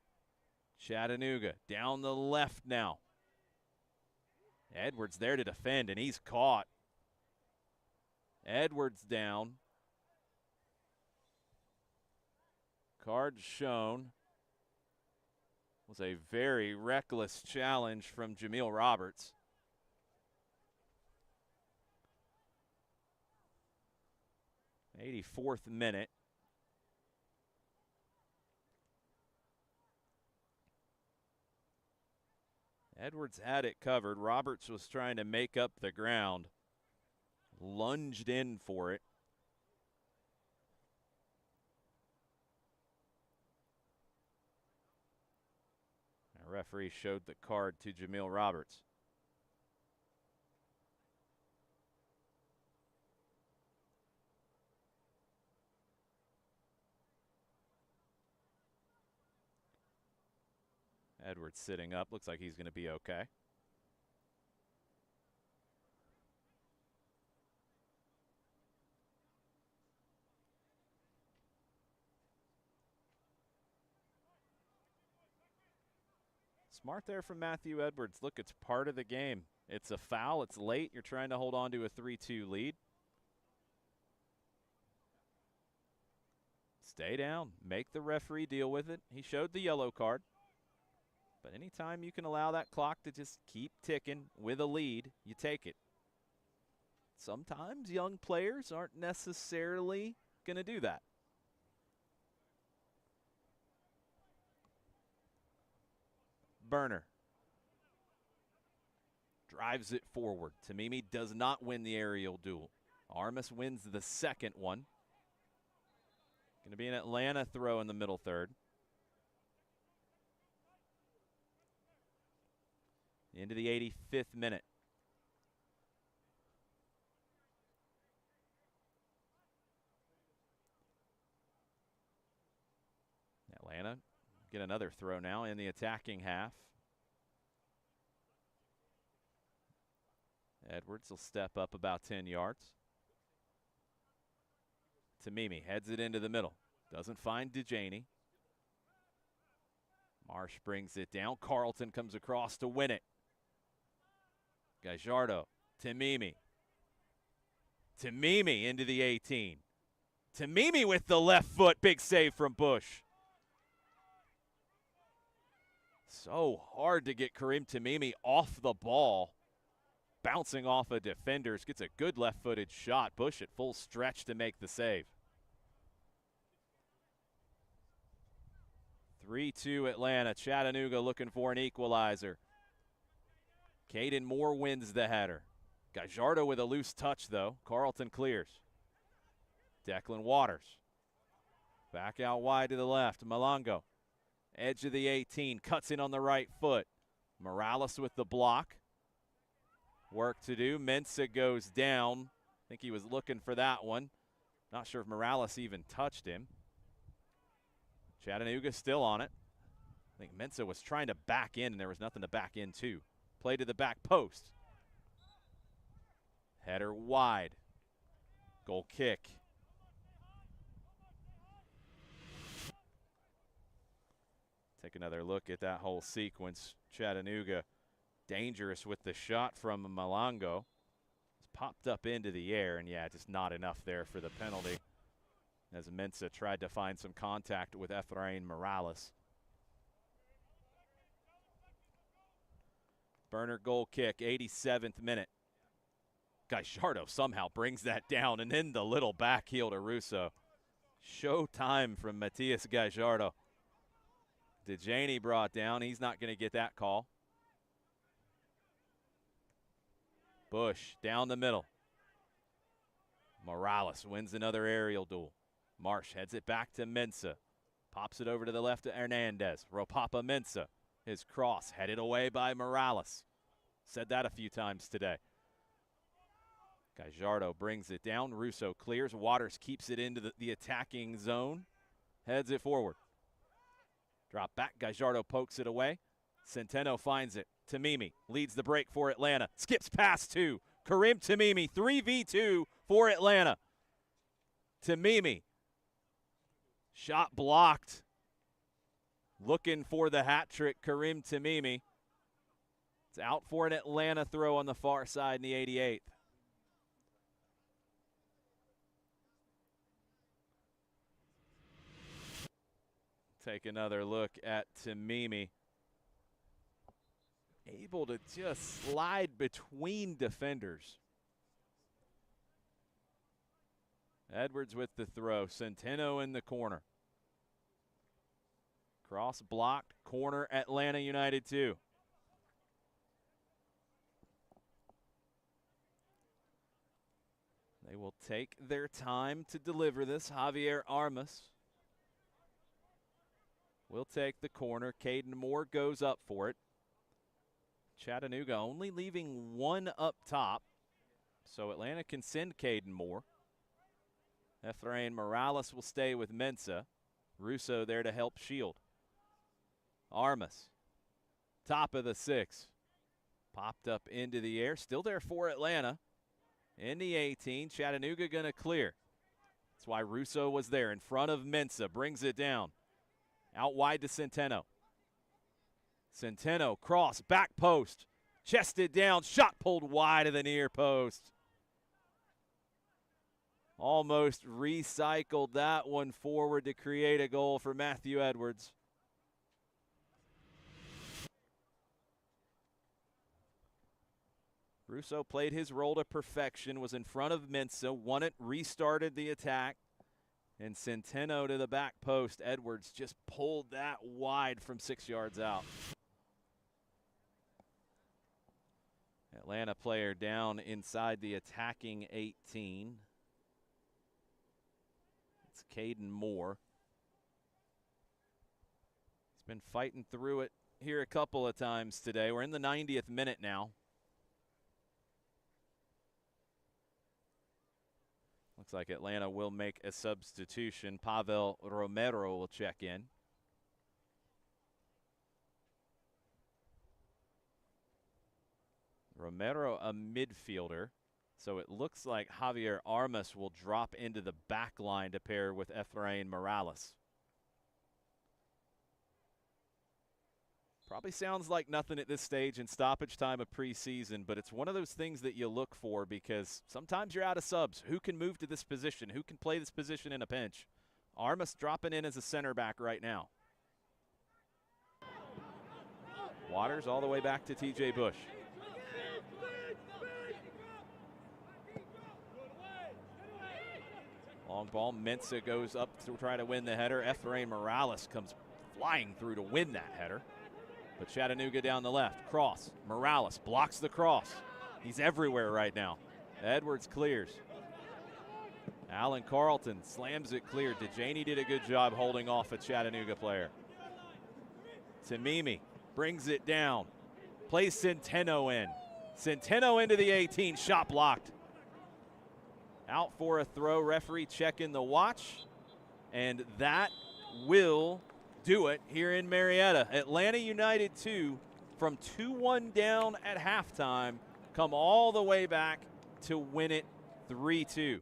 Chattanooga down the left now. Edwards there to defend, and he's caught. Edwards down. Card shown. Was a very reckless challenge from Jameel Roberts. '84th minute. Edwards had it covered. Roberts was trying to make up the ground. Lunged in for it. The referee showed the card to Jameel Roberts. Edwards sitting up. Looks like he's going to be okay. Smart there from Matthew Edwards. Look, it's part of the game. It's a foul. It's late. You're trying to hold on to a 3-2 lead. Stay down. Make the referee deal with it. He showed the yellow card. But anytime you can allow that clock to just keep ticking with a lead, you take it. Sometimes young players aren't necessarily going to do that. Burner drives it forward. Tamimi does not win the aerial duel. Armas wins the second one. Going to be an Atlanta throw in the middle third. Into the 85th minute. Atlanta get another throw now in the attacking half. Edwards will step up about 10 yards. Tamimi heads it into the middle. Doesn't find DeJaney. Marsh brings it down. Carlton comes across to win it. Gajardo, Tamimi. Tamimi into the 18. Tamimi with the left foot. Big save from Bush. So hard to get Kareem Tamimi off the ball. Bouncing off of defenders. Gets a good left-footed shot. Bush at full stretch to make the save. 3-2 Atlanta. Chattanooga looking for an equalizer. Caden Moore wins the header. Gajardo with a loose touch, though. Carlton clears. Declan Waters. Back out wide to the left. Malongo. Edge of the 18. Cuts in on the right foot. Morales with the block. Work to do. Mensah goes down. I think he was looking for that one. Not sure if Morales even touched him. Chattanooga still on it. I think Mensah was trying to back in, and there was nothing to back into. Play to the back post. Header wide. Goal kick. Take another look at that whole sequence. Chattanooga dangerous with the shot from Malongo. It's popped up into the air, and yeah, just not enough there for the penalty, as Mensah tried to find some contact with Efrain Morales. Burner goal kick, 87th minute. Gajardo somehow brings that down, and then the little back heel to Russo. Showtime from Matias Gajardo. DeJaney brought down. He's not going to get that call. Bush down the middle. Morales wins another aerial duel. Marsh heads it back to Mensah. Pops it over to the left to Hernandez. Ropapa Mensah. His cross headed away by Morales. Said that a few times today. Gajardo brings it down. Russo clears. Waters keeps it into the attacking zone. Heads it forward. Drop back. Gajardo pokes it away. Centeno finds it. Tamimi leads the break for Atlanta. Skips past two. Karim Tamimi, 3v2 for Atlanta. Tamimi. Shot blocked. Looking for the hat trick, Karim Tamimi. It's out for an Atlanta throw on the far side in the 88th. Take another look at Tamimi. Able to just slide between defenders. Edwards with the throw. Centeno in the corner. Cross blocked. Corner, Atlanta United 2. They will take their time to deliver this. Javier Armas will take the corner. Caden Moore goes up for it. Chattanooga only leaving one up top, so Atlanta can send Caden Moore. Efrain Morales will stay with Mensah. Russo there to help shield. Armas, top of the 6. Popped up into the air, still there for Atlanta. In the 18, Chattanooga gonna clear. That's why Russo was there in front of Mensah, brings it down. Out wide to Centeno. Centeno, cross, back post. Chested down, shot pulled wide of the near post. Almost recycled that one forward to create a goal for Matthew Edwards. Russo played his role to perfection, was in front of Mensah, won it, restarted the attack. And Centeno to the back post. Edwards just pulled that wide from 6 yards out. Atlanta player down inside the attacking 18. It's Caden Moore. He's been fighting through it here a couple of times today. We're in the 90th minute now. Looks like Atlanta will make a substitution. Pavel Romero will check in. Romero, a midfielder. So it looks like Javier Armas will drop into the back line to pair with Efrain Morales. Probably sounds like nothing at this stage in stoppage time of preseason, but it's one of those things that you look for because sometimes you're out of subs. Who can move to this position? Who can play this position in a pinch? Armas dropping in as a center back right now. Waters all the way back to TJ Bush. Long ball, Mensah goes up to try to win the header. Efrain Morales comes flying through to win that header. But Chattanooga down the left, cross. Morales blocks the cross. He's everywhere right now. Edwards clears. Alan Carlton slams it clear. DeJaney did a good job holding off a Chattanooga player. Tamimi brings it down. Plays Centeno in. Centeno into the 18, shot blocked. Out for a throw, referee checking the watch. And that will do it here in Marietta. Atlanta United 2 from 2-1 down at halftime come all the way back to win it 3-2.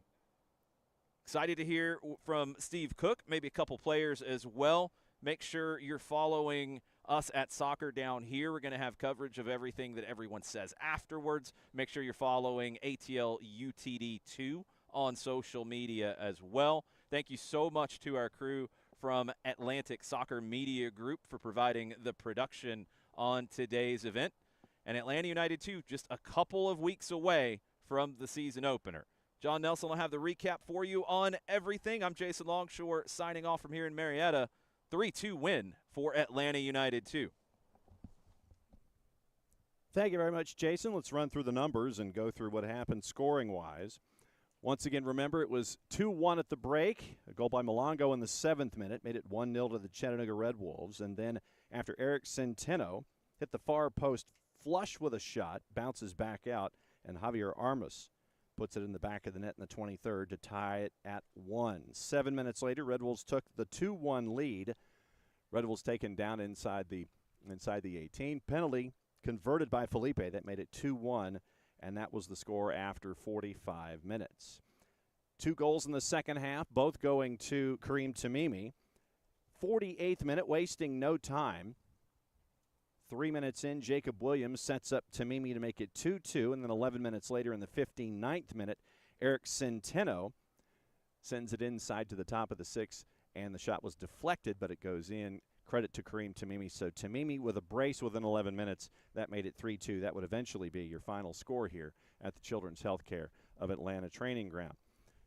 Excited to hear from Steve Cook, maybe a couple players as well. Make sure you're following us at Soccer Down Here. We're going to have coverage of everything that everyone says afterwards. Make sure you're following ATL UTD2 on social media as well. Thank you so much to our crew from Atlantic Soccer Media Group for providing the production on today's event. and Atlanta United 2 just a couple of weeks away from the season opener. John Nelson will have the recap for you on everything. I'm Jason Longshore signing off from here in Marietta. 3-2 win for Atlanta United 2. Thank you very much, Jason. Let's run through the numbers and go through what happened scoring-wise. Once again, remember, it was 2-1 at the break. A goal by Malongo in the 7th minute made it 1-0 to the Chattanooga Red Wolves. And then after Eric Centeno hit the far post flush with a shot, bounces back out, and Javier Armas puts it in the back of the net in the 23rd to tie it at 1. 7 minutes later, Red Wolves took the 2-1 lead. Red Wolves taken down inside the 18. Penalty converted by Felipe. That made it 2-1, and that was the score after 45 minutes. 2 goals in the second half, both going to Kareem Tamimi. 48th minute, wasting no time. 3 minutes in, Jacob Williams sets up Tamimi to make it 2-2, and then 11 minutes later in the 59th minute, Eric Centeno sends it inside to the top of the 6, and the shot was deflected, but it goes in. Credit to Kareem Tamimi. So Tamimi with a brace within 11 minutes, that made it 3-2. That would eventually be your final score here at the Children's Healthcare of Atlanta Training Ground.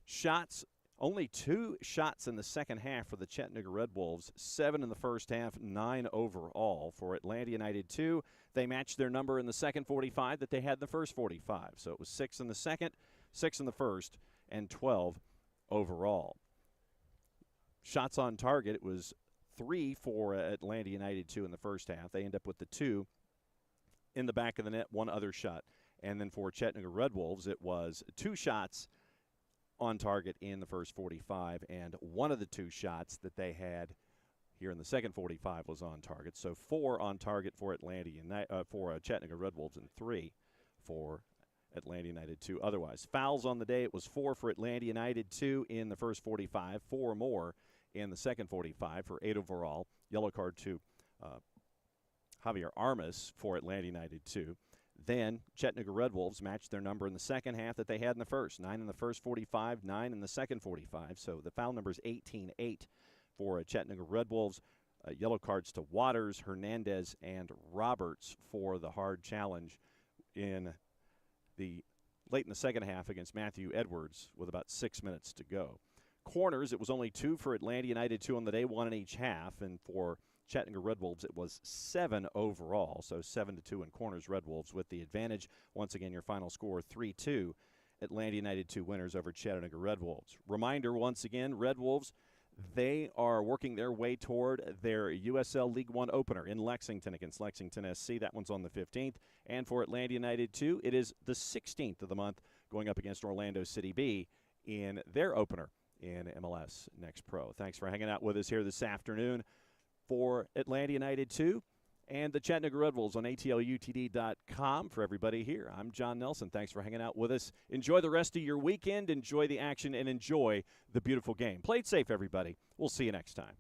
Shots, only 2 shots in the second half for the Chattanooga Red Wolves, 7 in the first half, 9 overall. For Atlanta United 2, they matched their number in the second 45 that they had in the first 45. So it was 6 in the second, 6 in the first, and 12 overall. Shots on target, it was 3 for Atlanta United 2 in the first half. They end up with the 2 in the back of the net, 1 other shot. And then for Chattanooga Red Wolves, it was 2 shots on target in the first 45, and 1 of the 2 shots that they had here in the second 45 was on target. So 4 on target for Chattanooga Red Wolves and 3 for Atlanta United 2 otherwise. Fouls on the day, it was 4 for Atlanta United 2 in the first 45, 4 more in the second 45 for 8 overall. Yellow card to Javier Armas for Atlanta United 2. Then Chattanooga Red Wolves matched their number in the second half that they had in the first. 9 in the first 45, 9 in the second 45. So the foul number is 18-8 for Chattanooga Red Wolves. Yellow cards to Waters, Hernandez, and Roberts for the hard challenge in the late in the second half against Matthew Edwards with about 6 minutes to go. Corners, it was only 2 for Atlanta United 2 on the day, 1 in each half. And for Chattanooga Red Wolves, it was 7 overall, so 7-2 in corners, Red Wolves with the advantage. Once again, your final score, 3-2. Atlanta United 2 winners over Chattanooga Red Wolves. Reminder, once again, Red Wolves, they are working their way toward their USL League One opener in Lexington against Lexington SC. That one's on the 15th. And for Atlanta United 2, it is the 16th of the month going up against Orlando City B in their opener in MLS Next Pro. Thanks for hanging out with us here this afternoon for Atlanta United 2 and the Chattanooga Red Wolves on ATLUTD.com. For everybody here, I'm John Nelson. Thanks for hanging out with us. Enjoy the rest of your weekend. Enjoy the action and enjoy the beautiful game. Play it safe, everybody. We'll see you next time.